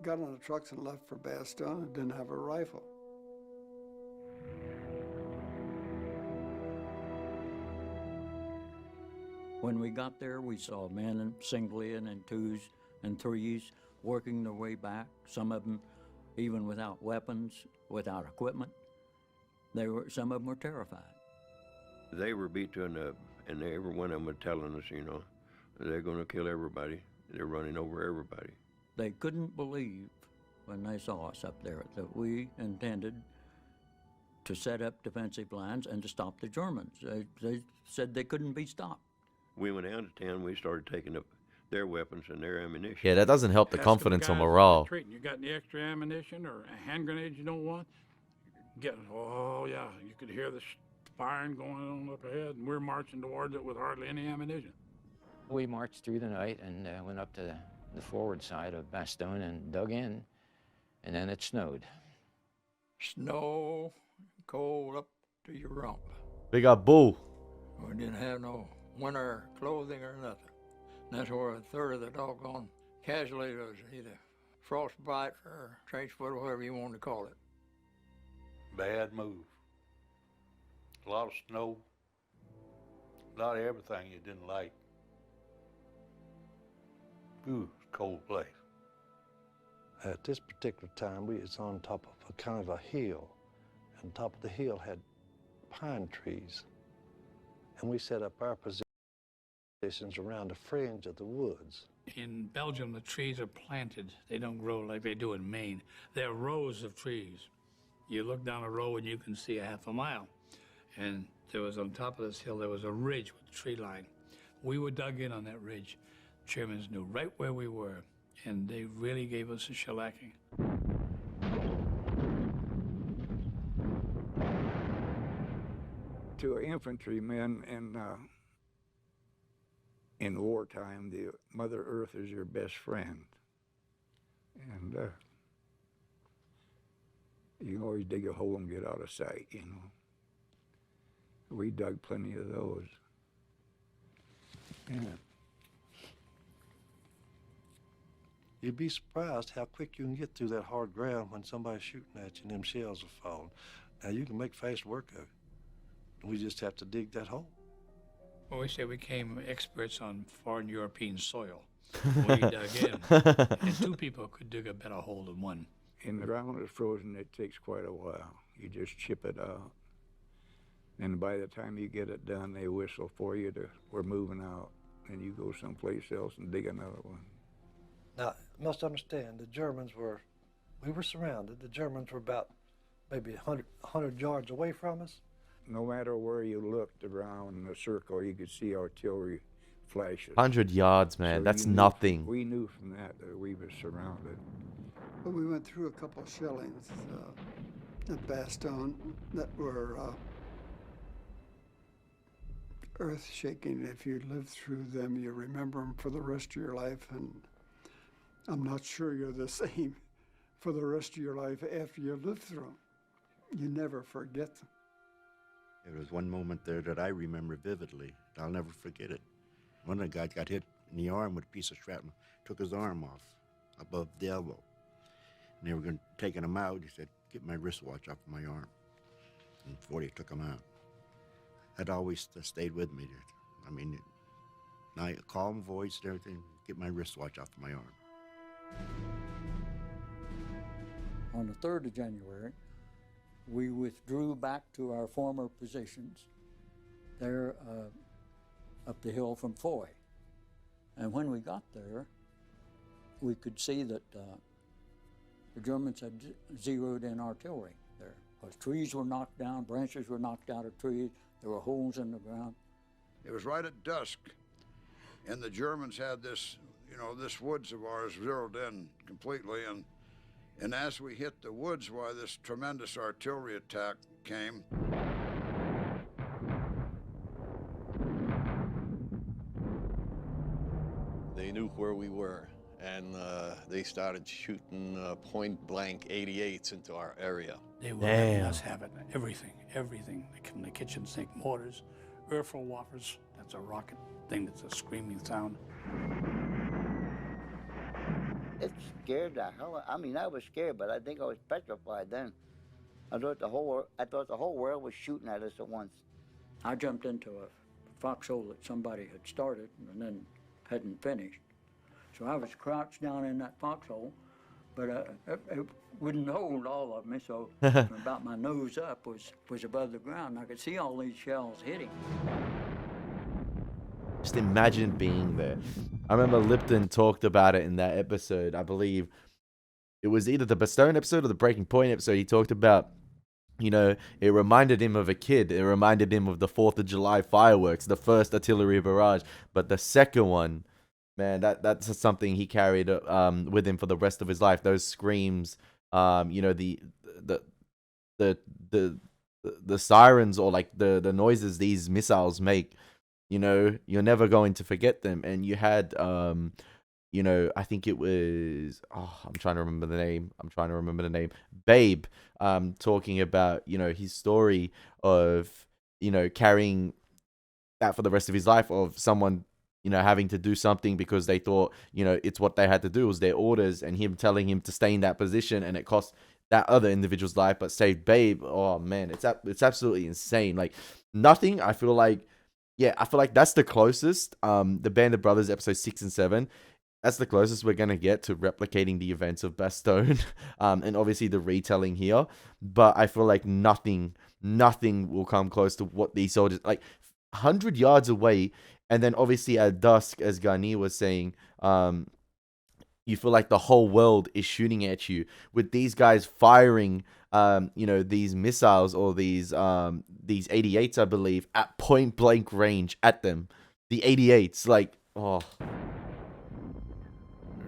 got on the trucks and left for Bastogne and didn't have a rifle. When we got there, we saw men singly and in twos and threes working their way back, some of them even without weapons, without equipment. Some of them were terrified. They were beat to a nub, and every one of them were telling us, they're going to kill everybody. They're running over everybody. They couldn't believe when they saw us up there that we intended to set up defensive lines and to stop the Germans. They said they couldn't be stopped. We went out of town, we started taking up their weapons and their ammunition. Yeah, that doesn't help the confidence or morale. You got any extra ammunition or hand grenades you don't want? Oh yeah, you could hear the firing going on up ahead, and we're marching towards it with hardly any ammunition. We marched through the night and went up to the forward side of Bastogne and dug in, and then it snowed. Snow, cold up to your rump. Big up bull. We didn't have no winter clothing or nothing. And that's where a third of the doggone casualty was either frostbite or trench foot or whatever you want to call it. Bad move. A lot of snow. A lot of everything you didn't like. Ooh, cold place. At this particular time, it's on top of a kind of a hill, and top of the hill had pine trees, and we set up our positions around the fringe of the woods. In Belgium, the trees are planted. They don't grow like they do in Maine. They're rows of trees. You look down a row and you can see a half a mile. And there was on top of this hill, there was a ridge with a tree line. We were dug in on that ridge. Germans knew right where we were, and they really gave us a shellacking. To infantrymen in wartime, the Mother Earth is your best friend. And you can always dig a hole and get out of sight, We dug plenty of those. Yeah. You'd be surprised how quick you can get through that hard ground when somebody's shooting at you and them shells are falling. Now, you can make fast work of it. We just have to dig that hole. Well, we say we became experts on foreign European soil. We dug in, and two people could dig a better hole than one. And the ground is frozen, it takes quite a while. You just chip it out. And by the time you get it done, they whistle for you to, we're moving out. And you go someplace else and dig another one. Now, you must understand, we were surrounded. The Germans were about maybe 100 yards away from us. No matter where you looked around the circle, you could see artillery flashes. 100 yards, man. So That's you knew nothing. We knew from that we were surrounded. But we went through a couple of shellings at Bastogne that were earth-shaking. If you lived through them, you remember them for the rest of your life, and I'm not sure you're the same for the rest of your life after you lived through them. You never forget them. There was one moment there that I remember vividly. I'll never forget it. One of the guys got hit in the arm with a piece of shrapnel, took his arm off above the elbow. And they were going to take him out. He said, "Get my wristwatch off my arm." And before they took him out, that always stayed with me. I mean, a calm voice and everything, "Get my wristwatch off my arm." On the 3rd of January, we withdrew back to our former positions there up the hill from Foy. And when we got there, we could see that the Germans had zeroed in artillery there. Because trees were knocked down, branches were knocked out of trees, there were holes in the ground. It was right at dusk, and the Germans had this, this woods of ours zeroed in completely, and as we hit the woods, why this tremendous artillery attack came. They knew where we were, and they started shooting point-blank 88s into our area. They were letting us have it, everything. From the kitchen sink mortars, Erfelwaffers, that's a rocket thing that's a screaming sound. It scared the hell. I mean, I was scared, but I think I was petrified then. I thought the whole world was shooting at us at once. I jumped into a foxhole that somebody had started and then hadn't finished. So I was crouched down in that foxhole, but it wouldn't hold all of me, so from about my nose up was above the ground. I could see all these shells hitting. Just imagine being there. I remember Lipton talked about it in that episode. I believe it was either the Bastogne episode or the Breaking Point episode. He talked about, it reminded him of a kid. It reminded him of the 4th of July fireworks, the first artillery barrage. But the second one, man, that's something he carried with him for the rest of his life. Those screams, the sirens, or like the noises these missiles make. You're never going to forget them. And you had, I think it was, I'm trying to remember the name. Babe, talking about, his story of, carrying that for the rest of his life, of someone, having to do something because they thought, it's what they had to do, it was their orders, and him telling him to stay in that position, and it cost that other individual's life, but saved Babe. Oh man, it's absolutely insane. Like nothing, I feel like that's the closest, the Band of Brothers episode 6 and 7, that's the closest we're going to get to replicating the events of Bastogne, and obviously the retelling here, but I feel like nothing will come close to what these soldiers, like 100 yards away, and then obviously at dusk, as Garnier was saying, you feel like the whole world is shooting at you, with these guys firing these missiles, or these 88s, I believe, at point blank range at them. The 88s, like, oh.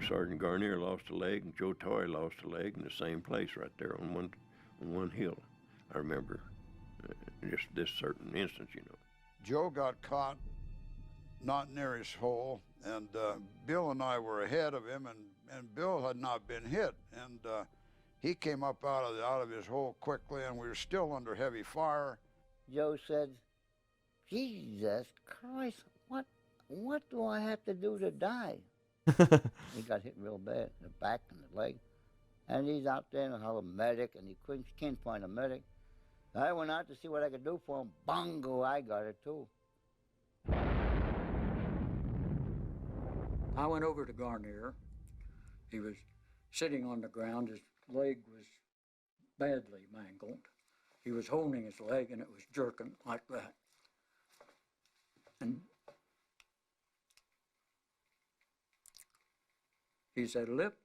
Sergeant Garnier lost a leg, and Joe Toy lost a leg in the same place right there on one hill. I remember just this certain instance, Joe got caught not near his hole, and Bill and I were ahead of him, and Bill had not been hit, and he came up out of his hole quickly, and we were still under heavy fire. Joe said, "Jesus Christ, what do I have to do to die?" He got hit real bad in the back and the leg, and he's out there and called a medic, and he can't find a medic. I went out to see what I could do for him. Bongo, I got it too. I went over to Garnier. He was sitting on the ground, his leg was badly mangled. He was holding his leg and it was jerking like that. And he said, "Lip,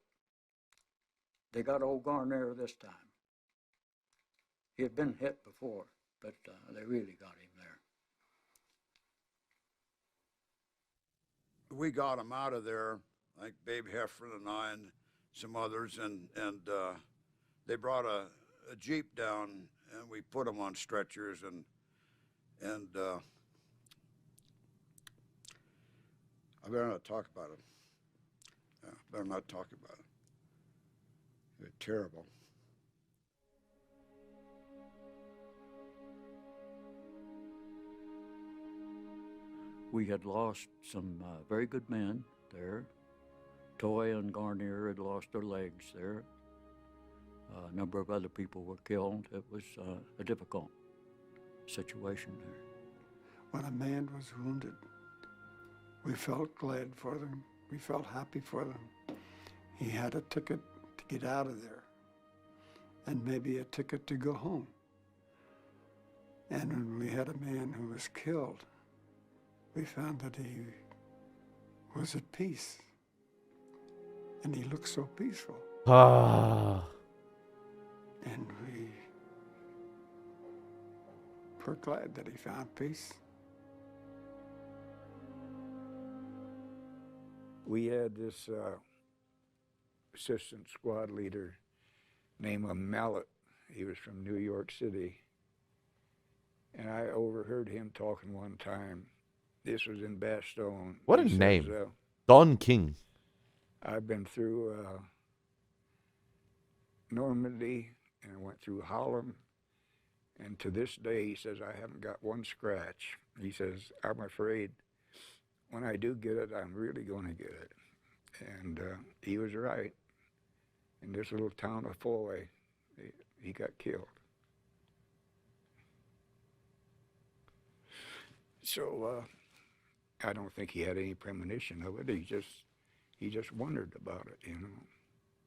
they got old Garnier this time." He had been hit before, but they really got him there. We got him out of there, like Babe Heffron and I and some others, and they brought a Jeep down, and we put him on stretchers, and I better not talk about it. Yeah, better not talk about it. They're terrible. We had lost some very good men there. Toy and Garnier had lost their legs there. A number of other people were killed. It was a difficult situation there. When a man was wounded, we felt glad for them. We felt happy for them. He had a ticket to get out of there and maybe a ticket to go home. And when we had a man who was killed, we found that he was at peace. And he looked so peaceful. Ah. And we were glad that he found peace. We had this assistant squad leader named Mallet. He was from New York City. And I overheard him talking one time. This was in Bastogne. What a He says, name. Don King. I've been through Normandy and I went through Holland. And to this day, he says, I haven't got one scratch. He says, I'm afraid when I do get it, I'm really going to get it. And he was right. In this little town of Foy, he got killed. So I don't think he had any premonition of it. He just wondered about it, you know.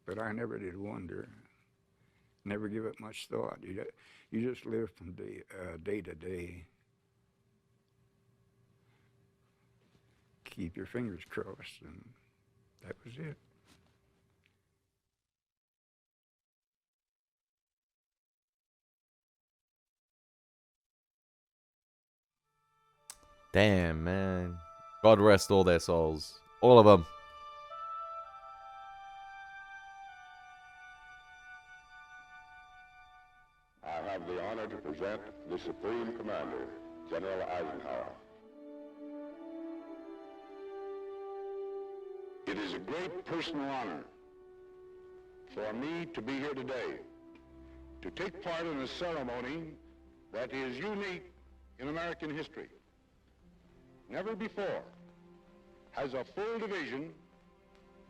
But I never did wonder. Never give it much thought. You just live from day to day. Keep your fingers crossed, and that was it. Damn, man. God rest all their souls. All of them. I have the honor to present the Supreme Commander, General Eisenhower. It is a great personal honor for me to be here today to take part in a ceremony that is unique in American history. Never before has a full division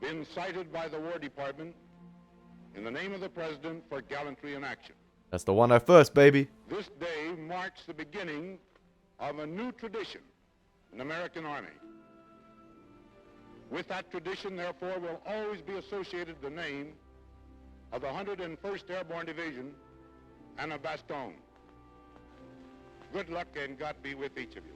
been cited by the War Department in the name of the President for gallantry in action. That's the 101st, baby. This day marks the beginning of a new tradition in the American Army. With that tradition, therefore, will always be associated the name of the 101st Airborne Division and of Bastogne. Good luck and God be with each of you.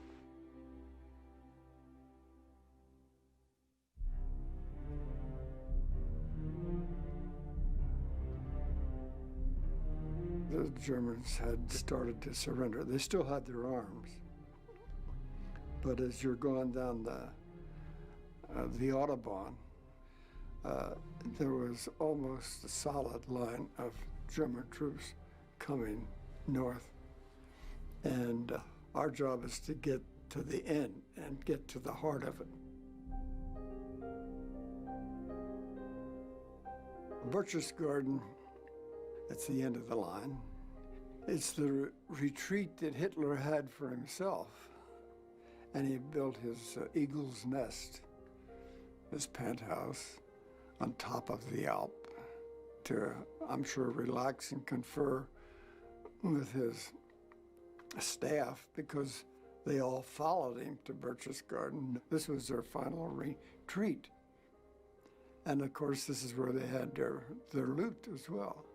The Germans had started to surrender. They still had their arms. But as you're going down the Autobahn, there was almost a solid line of German troops coming north. And our job is to get to the end and get to the heart of it. Berchtesgaden, that's the end of the line. It's the retreat that Hitler had for himself. And he built his eagle's nest, his penthouse, on top of the Alp to, I'm sure, relax and confer with his staff because they all followed him to Berchtesgaden. This was their final retreat. And of course, this is where they had their loot as well.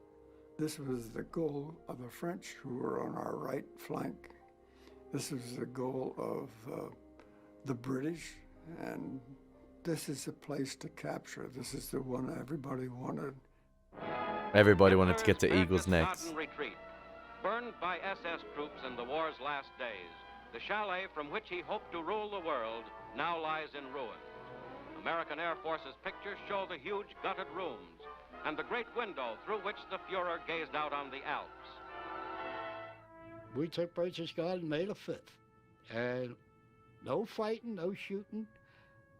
This was the goal of the French who were on our right flank. This was the goal of the British, and this is the place to capture. This is the one everybody wanted. Everybody wanted to get to Eagle's Necks. Sudden retreat. Burned by SS troops in the war's last days, the chalet from which he hoped to rule the world now lies in ruins. American Air Force's pictures show the huge gutted rooms and the great window through which the Fuhrer gazed out on the Alps. We took Berchtesgaden May the 5th, and no fighting, no shooting.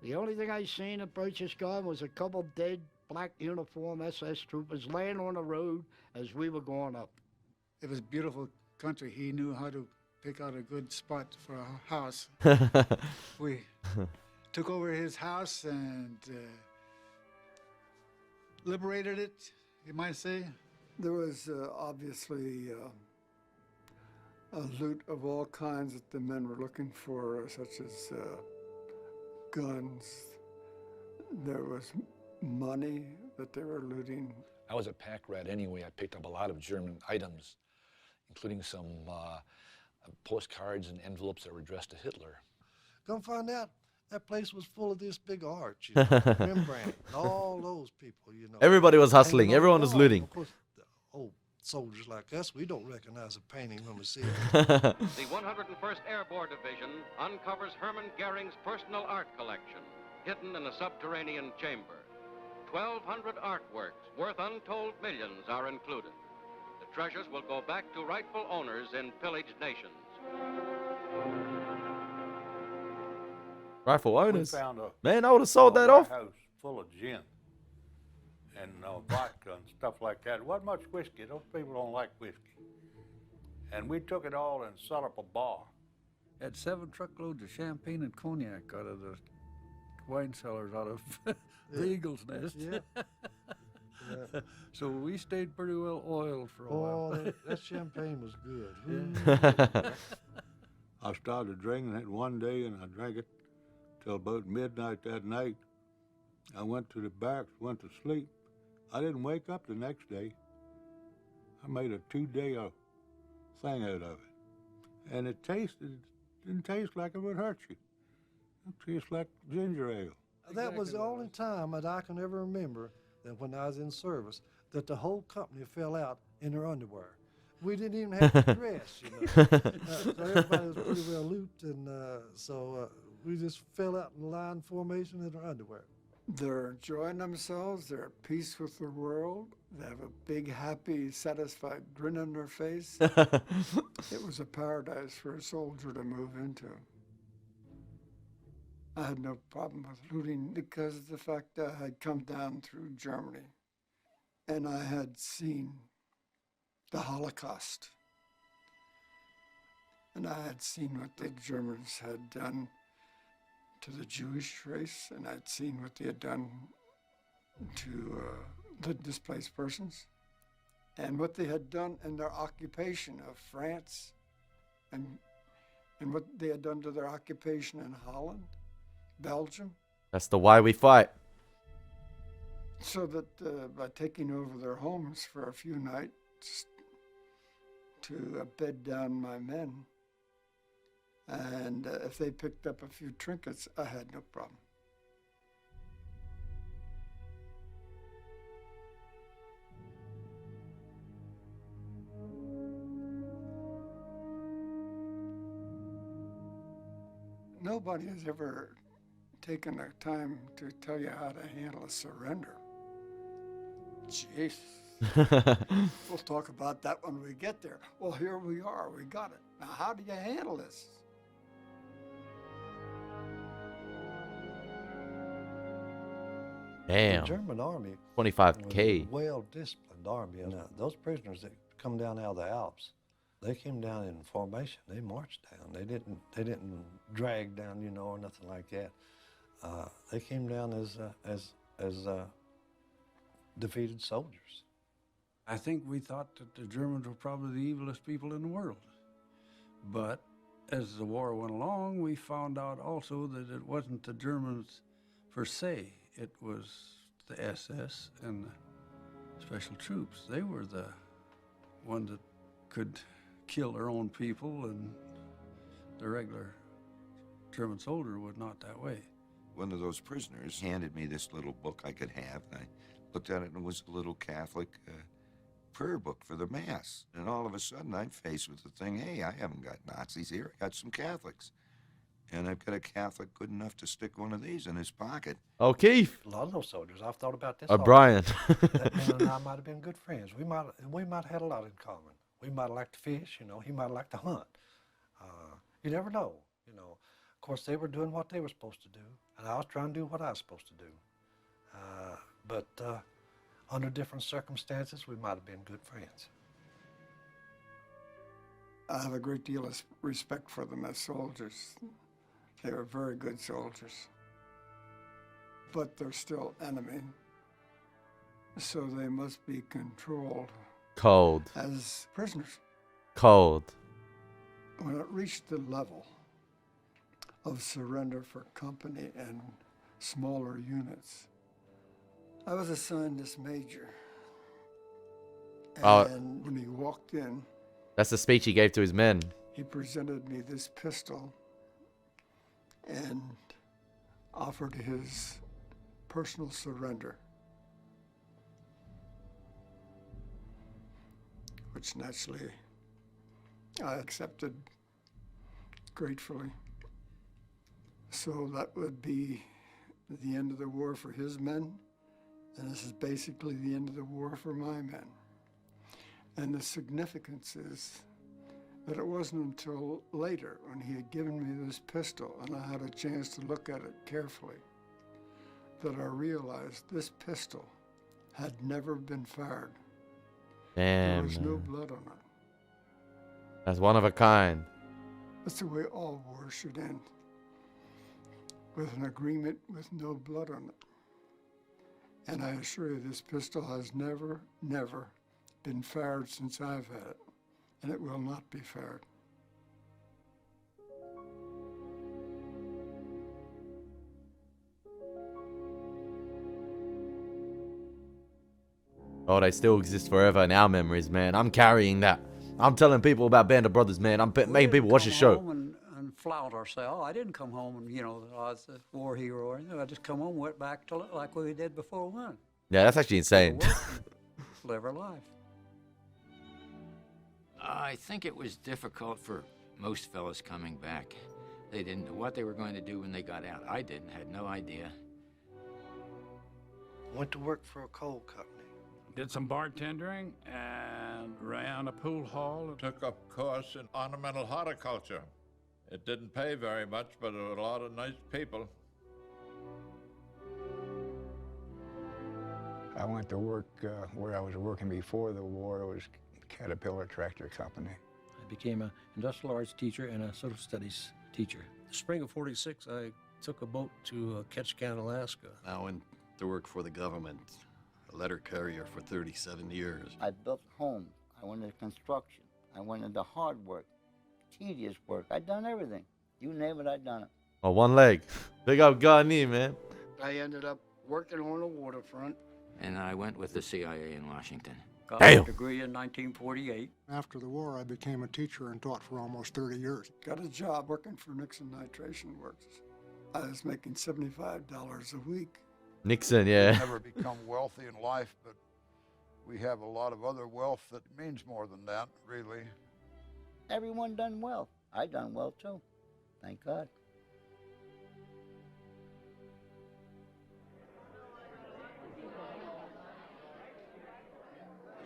The only thing I seen at Berchtesgaden was a couple dead black uniform SS troopers laying on the road as we were going up. It was a beautiful country. He knew how to pick out a good spot for a house. We took over his house and liberated it, you might say. There was obviously a loot of all kinds that the men were looking for, such as guns. There was money that they were looting. I was a pack rat anyway. I picked up a lot of German items, including some postcards and envelopes that were addressed to Hitler. Come find out, that place was full of this big art, you know, Rembrandt, and all those people, you know. Everybody was hustling. And Everyone was looting. Of course, the old soldiers like us, we don't recognize a painting when we see it. The 101st Airborne Division uncovers Hermann Goering's personal art collection, hidden in a subterranean chamber. 1,200 artworks worth untold millions are included. The treasures will go back to rightful owners in pillaged nations. Rifle owners. We found Man, I would have sold that off. House full of gin and vodka and stuff like that. It wasn't much whiskey. Those people don't like whiskey. And we took it all and set up a bar. Had 7 truckloads of champagne and cognac out of the wine cellars out of the Eagle's Nest. Yeah. Yeah. So we stayed pretty well oiled for a while. Oh, that champagne was good. Yeah. I started drinking it one day, and I drank it till about midnight that night. I went to the barracks, went to sleep. I didn't wake up the next day. I made a 2-day thing out of it. And it didn't taste like it would hurt you. It tastes like ginger ale. That was the only time that I can ever remember that when I was in service, that the whole company fell out in their underwear. We didn't even have to dress, you know. So everybody was pretty well looped, and so we just fell out in line formation in their underwear. They're enjoying themselves. They're at peace with the world. They have a big, happy, satisfied grin on their face. It was a paradise for a soldier to move into. I had no problem with looting because of the fact that I had come down through Germany and I had seen the Holocaust. And I had seen what the Germans had done to the Jewish race, and I'd seen what they had done to the displaced persons, and what they had done in their occupation of France, and what they had done to their occupation in Holland, Belgium. That's the why we fight. So that by taking over their homes for a few nights to bed down my men, and if they picked up a few trinkets, I had no problem. Nobody has ever taken the time to tell you how to handle a surrender. Jeez. We'll talk about that when we get there. Well, here we are. We got it. Now, how do you handle this? Damn. The German army 25K. was a well-disciplined army. And those prisoners that come down out of the Alps, they came down in formation. They marched down. They didn't drag down, you know, or nothing like that. They came down as defeated soldiers. I think we thought that the Germans were probably the evilest people in the world. But as the war went along, we found out also that it wasn't the Germans per se. It was the SS and the special troops. They were the ones that could kill their own people, and the regular German soldier was not that way. One of those prisoners handed me this little book I could have, and I looked at it, and it was a little Catholic prayer book for the Mass. And all of a sudden, I'm faced with the thing, hey, I haven't got Nazis here, I got some Catholics. And I've got a Catholic good enough to stick one of these in his pocket. Oh, Keith. A lot of those soldiers, I've thought about this. Brian. That man and I might have been good friends. We might have had a lot in common. We might have liked to fish, you know. He might have liked to hunt. You never know, you know. Of course, they were doing what they were supposed to do, and I was trying to do what I was supposed to do. But under different circumstances, we might have been good friends. I have a great deal of respect for them as soldiers. They were very good soldiers. But they're still enemy. So they must be controlled. Cold. As prisoners. Cold. When it reached the level of surrender for company and smaller units, I was assigned this major. And when he walked in, that's the speech he gave to his men. he presented me this pistol and offered his personal surrender, which naturally I accepted gratefully. So that would be the end of the war for his men, and this is basically the end of the war for my men. And the significance is that it wasn't until later, when he had given me this pistol and I had a chance to look at it carefully, that I realized this pistol had never been fired. There Damn. was no blood on it. That's one of a kind. That's the way all wars should end, with an agreement with no blood on it. And I assure you, this pistol has never been fired since I've had it, and it will not be fired. Oh, they still exist forever in our memories, man. I'm carrying that. I'm telling people about Band of Brothers, man. I'm making people watch the show. And flout ourselves. I didn't come home and, you know, I was a war hero or anything. I just come home, went back to like we did before we went. Yeah, that's actually insane. Live our life. I think it was difficult for most fellas coming back. They didn't know what they were going to do when they got out. I didn't, had no idea. Went to work for a coal company. Did some bartending and ran a pool hall. Took up a course in ornamental horticulture. It didn't pay very much, but there were a lot of nice people. I went to work where I was working before the war. It was Caterpillar Tractor Company. I became an industrial arts teacher and a social studies teacher. The spring of '46, I took a boat to Ketchikan, Alaska. I went to work for the government, a letter carrier for 37 years. I built homes. I went into construction. I went into hard work, tedious work. I'd done everything. You name it, I'd done it. Oh, one leg. Big up Garni, man. I ended up working on the waterfront. And I went with the CIA in Washington. Got a degree in 1948. After the war, I became a teacher and taught for almost 30 years. Got a job working for Nixon Nitration Works. I was making $75 a week. Nixon, yeah. Never become wealthy in life, but we have a lot of other wealth that means more than that, really. Everyone done well. I done well too. Thank God.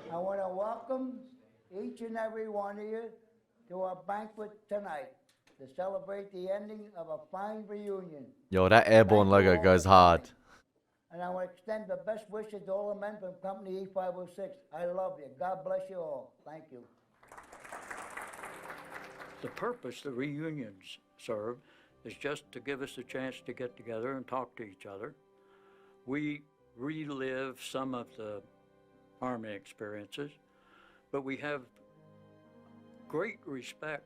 I want to welcome each and every one of you to our banquet tonight to celebrate the ending of a fine reunion. Yo, that airborne logo goes hard. And I want to extend the best wishes to all the men from Company E506. I love you. God bless you all. Thank you. The purpose the reunions serve is just to give us a chance to get together and talk to each other. We relive some of the Army experiences, but we have great respect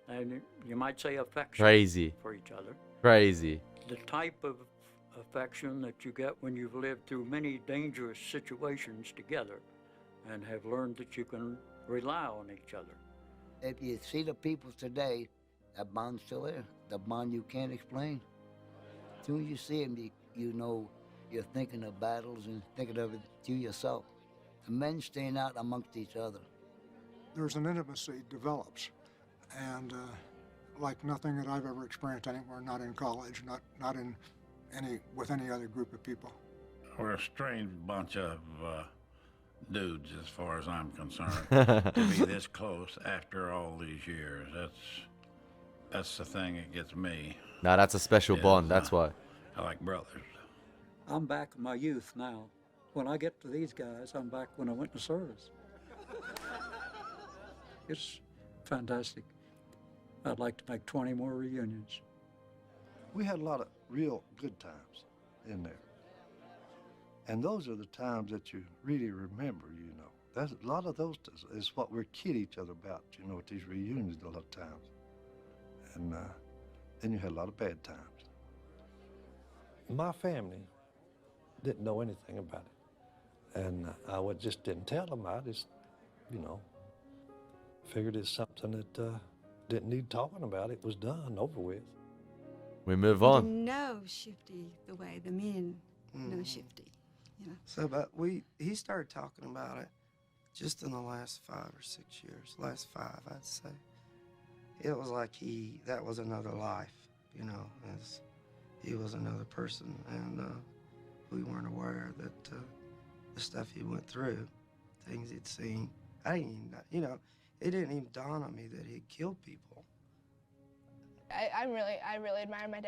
and you might say affection Crazy. for each other. Crazy. The type of affection that you get when you've lived through many dangerous situations together and have learned that you can rely on each other. If you see the people today, that bond's still there. The bond you can't explain. As soon as you see them, you know you're thinking of battles and thinking of it to yourself. The men stand out amongst each other. There's an intimacy develops, and like nothing that I've ever experienced anywhere, not in college, not in with any other group of people. We're a strange bunch of dudes, as far as I'm concerned. To be this close after all these years, that's the thing that gets me. Nah, that's a special bond. That's why. I like brothers. I'm back in my youth now. When I get to these guys, I'm back when I went to service. It's fantastic. I'd like to make 20 more reunions. We had a lot of real good times in there. And those are the times that you really remember, you know. That's a lot of those is what we kid each other about, you know, at these reunions a lot of times. And then you had a lot of bad times. My family didn't know anything about it. And just didn't tell them. I just, you know, figured it's something that didn't need talking about. It was done, over with. We move We on. didn't know Shifty the way the men know Shifty. You know? So, but he started talking about it just in the last 5 or 6 years. Last 5, I'd say. It was like that was another life, you know, as he was another person, and we weren't aware that the stuff he went through, things he'd seen. I didn't even, you know, it didn't even dawn on me that he'd killed people. I really admire my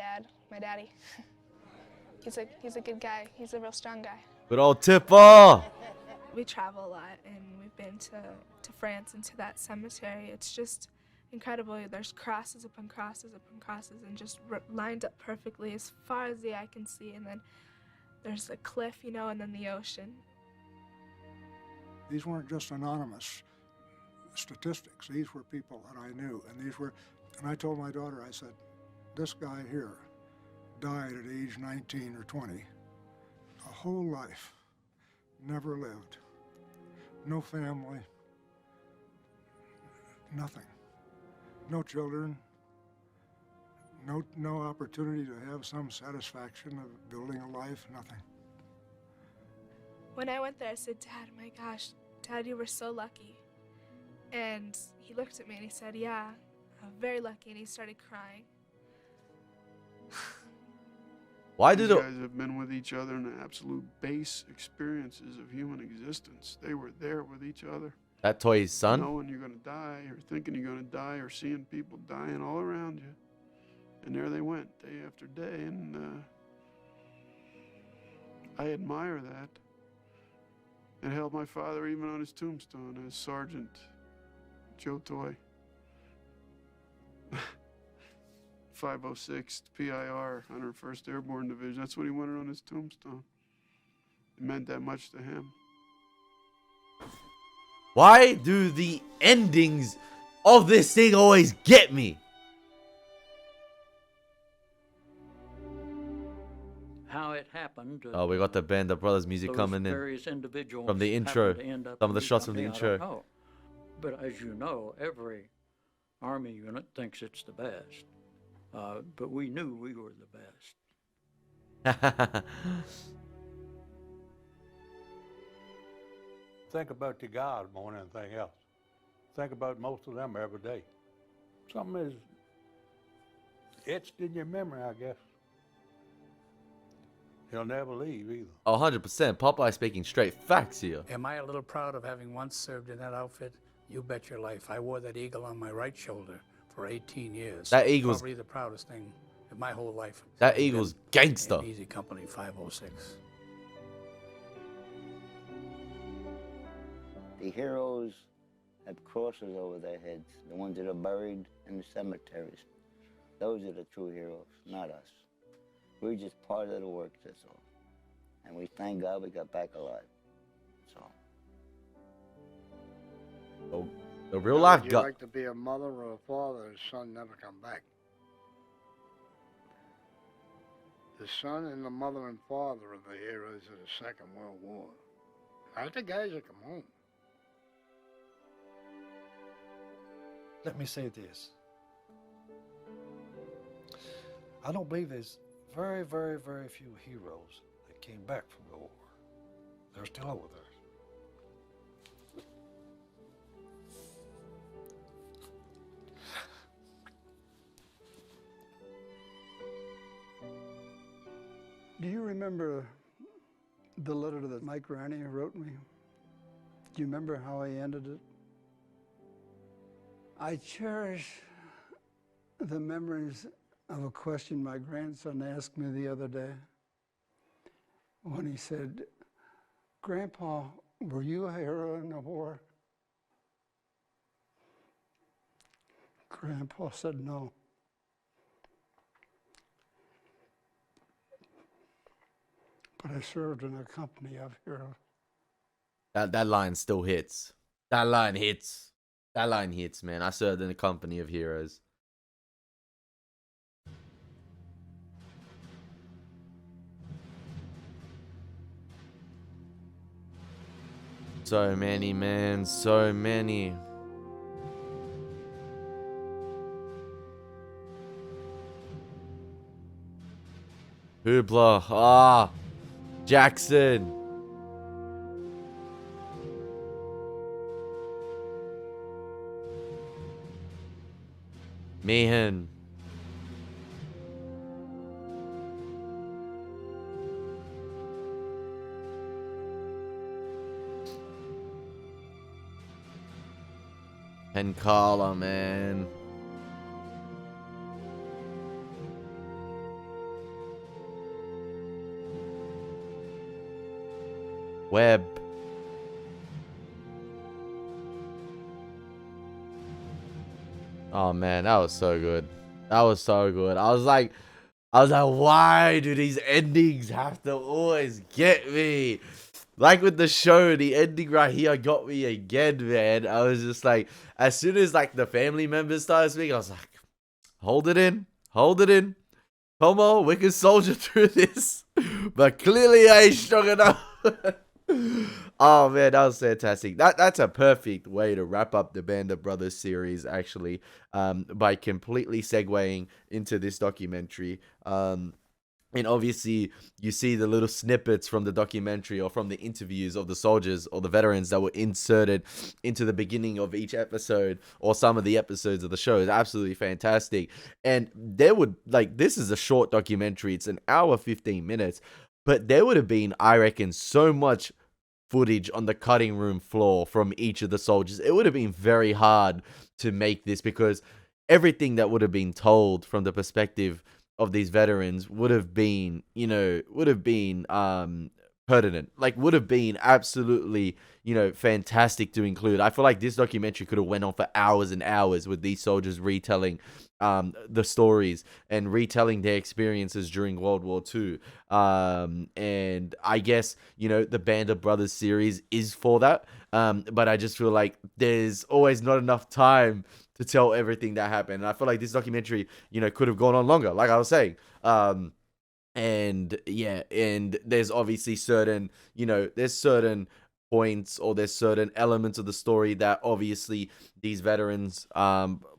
daddy. He's a good guy. He's a real strong guy. Good old Tipper. We travel a lot, and we've been to France and to that cemetery. It's just incredible. There's crosses upon crosses upon crosses, and just lined up perfectly as far as the eye can see. And then there's a cliff, you know, and then the ocean. These weren't just anonymous statistics. These were people that I knew, and I told my daughter, I said, this guy here died at age 19 or 20. A whole life, never lived. No family, nothing. No children, no opportunity to have some satisfaction of building a life, nothing. When I went there, I said, Dad, my gosh, Dad, you were so lucky. And he looked at me and he said, yeah, I'm very lucky, and he started crying. Why These did it? guys have been with each other in the absolute base experiences of human existence. They were there with each other. That toy's son? Knowing you're going to die, or thinking you're going to die, or seeing people dying all around you. And there they went, day after day, and I admire that. And held my father even on his tombstone as Sergeant Joe Toy. 506 PIR, 101st Airborne Division. That's what he wanted on his tombstone. It meant that much to him. Why do the endings of this thing always get me? How it happened. Oh, we got the Band of Brothers music those coming in various individuals from the intro. happened to end up Some of the in shots from the company, I don't intro. know. But as you know, every Army unit thinks it's the best. But we knew we were the best. Think about your God more than anything else. Think about most of them every day. Something is etched in your memory, I guess. He'll never leave either. 100%. Popeye speaking straight facts here. Am I a little proud of having once served in that outfit? You bet your life. I wore that eagle on my right shoulder for 18 years. That eagle's- Probably the proudest thing in my whole life. That eagle's gangster. In Easy Company 506. The heroes have crosses over their heads, the ones that are buried in the cemeteries. Those are the true heroes, not us. We're just part of the work, that's all. And we thank God we got back alive. That's all. The real life Would you guy. like to be a mother or a father, and son never come back? the son and the mother and father of the heroes of the Second World War. Not the guys that come home. Let me say this. I don't believe there's very, very, very few heroes that came back from the war. They're still over there. Do you remember the letter that Mike Roney wrote me? Do you remember how he ended it? I cherish the memories of a question my grandson asked me the other day when he said, "Grandpa, were you a hero in the war?" Grandpa said no. But I served in a company of heroes. That line still hits. That line hits. That line hits, man. I served in a company of heroes. So many, man. So many. Hoopla. Ah. Jackson. Meehan. And Carla, man. Webb. Oh man, that was so good. That was so good. I was like, why do these endings have to always get me? Like with the show, the ending right here got me again, man. I was just like, as soon as like the family members started speaking, I was like, hold it in, hold it in. Come on, we can soldier through this. But clearly I ain't strong enough. Oh man, that was fantastic. That's a perfect way to wrap up the Band of Brothers series, actually, by completely segueing into this documentary. And obviously, you see the little snippets from the documentary or from the interviews of the soldiers or the veterans that were inserted into the beginning of each episode or some of the episodes of the show. It's absolutely fantastic. And there would, like, this is a short documentary. It's an hour, 15 minutes. But there would have been, I reckon, so much footage on the cutting room floor from each of the soldiers. It would have been very hard to make this because everything that would have been told from the perspective of these veterans would have been, pertinent, like would have been absolutely, fantastic to include. I feel like this documentary could have went on for hours and hours with these soldiers retelling the stories and retelling their experiences during World War II. And I guess, the Band of Brothers series is for that. But I just feel like there's always not enough time to tell everything that happened. And I feel like this documentary, could have gone on longer, like I was saying. And yeah, and there's obviously certain, there's certain points or there's certain elements of the story that obviously these veterans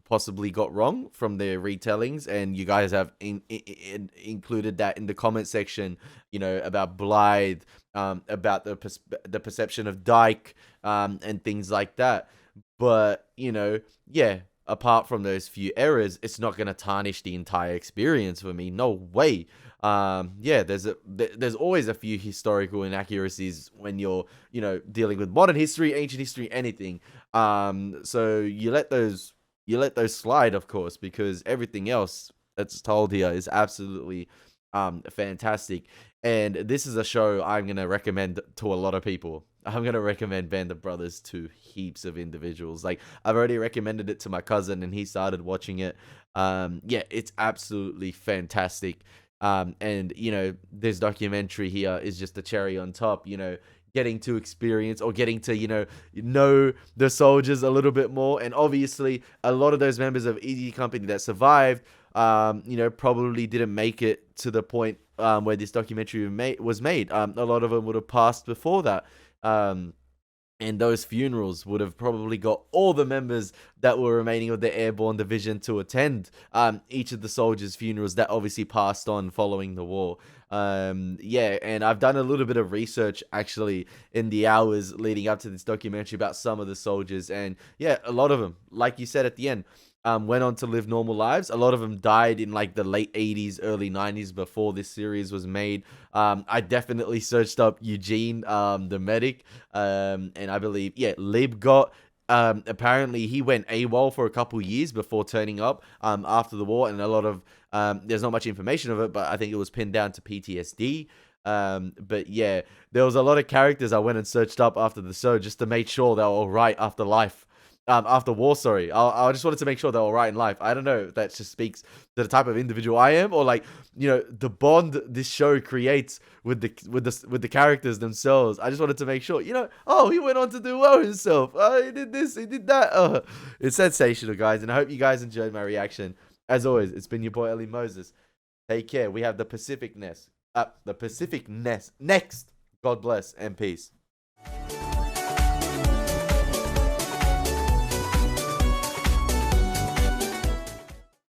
possibly got wrong from their retellings, and you guys have included that in the comment section, about Blythe, about the perception of Dyke, and things like that. But, yeah, apart from those few errors, it's not going to tarnish the entire experience for me. No way. Yeah, there's always a few historical inaccuracies when you're, dealing with modern history, ancient history, anything. So you let those slide, of course, because everything else that's told here is absolutely fantastic. And this is a show I'm going to recommend to a lot of people. I'm going to recommend Band of Brothers to heaps of individuals. Like, I've already recommended it to my cousin and he started watching it. Yeah, it's absolutely fantastic. And, this documentary here is just the cherry on top, getting to experience or getting to, know the soldiers a little bit more. And obviously, a lot of those members of E Company that survived probably didn't make it to the point where this documentary was made. A lot of them would have passed before that. And those funerals would have probably got all the members that were remaining of the airborne division to attend each of the soldiers' funerals that obviously passed on following the war. And I've done a little bit of research actually in the hours leading up to this documentary about some of the soldiers. And yeah, a lot of them, like you said at the end, went on to live normal lives. A lot of them died in like the late 80s, early 90s before this series was made. I definitely searched up Eugene, the medic, and I believe, Lib got, apparently he went AWOL for a couple years before turning up after the war, and a lot of, there's not much information of it, but I think it was pinned down to PTSD. But yeah, there was a lot of characters I went and searched up after the show just to make sure they were all right after life. After war, sorry. I just wanted to make sure they're all right in life. I don't know if that just speaks to the type of individual I am, or like, the bond this show creates with the characters themselves. I just wanted to make sure, he went on to do well himself. He did this, he did that. It's sensational, guys, and I hope you guys enjoyed my reaction. As always, it's been your boy Elie Moses. Take care. We have the Pacific next. God bless and peace.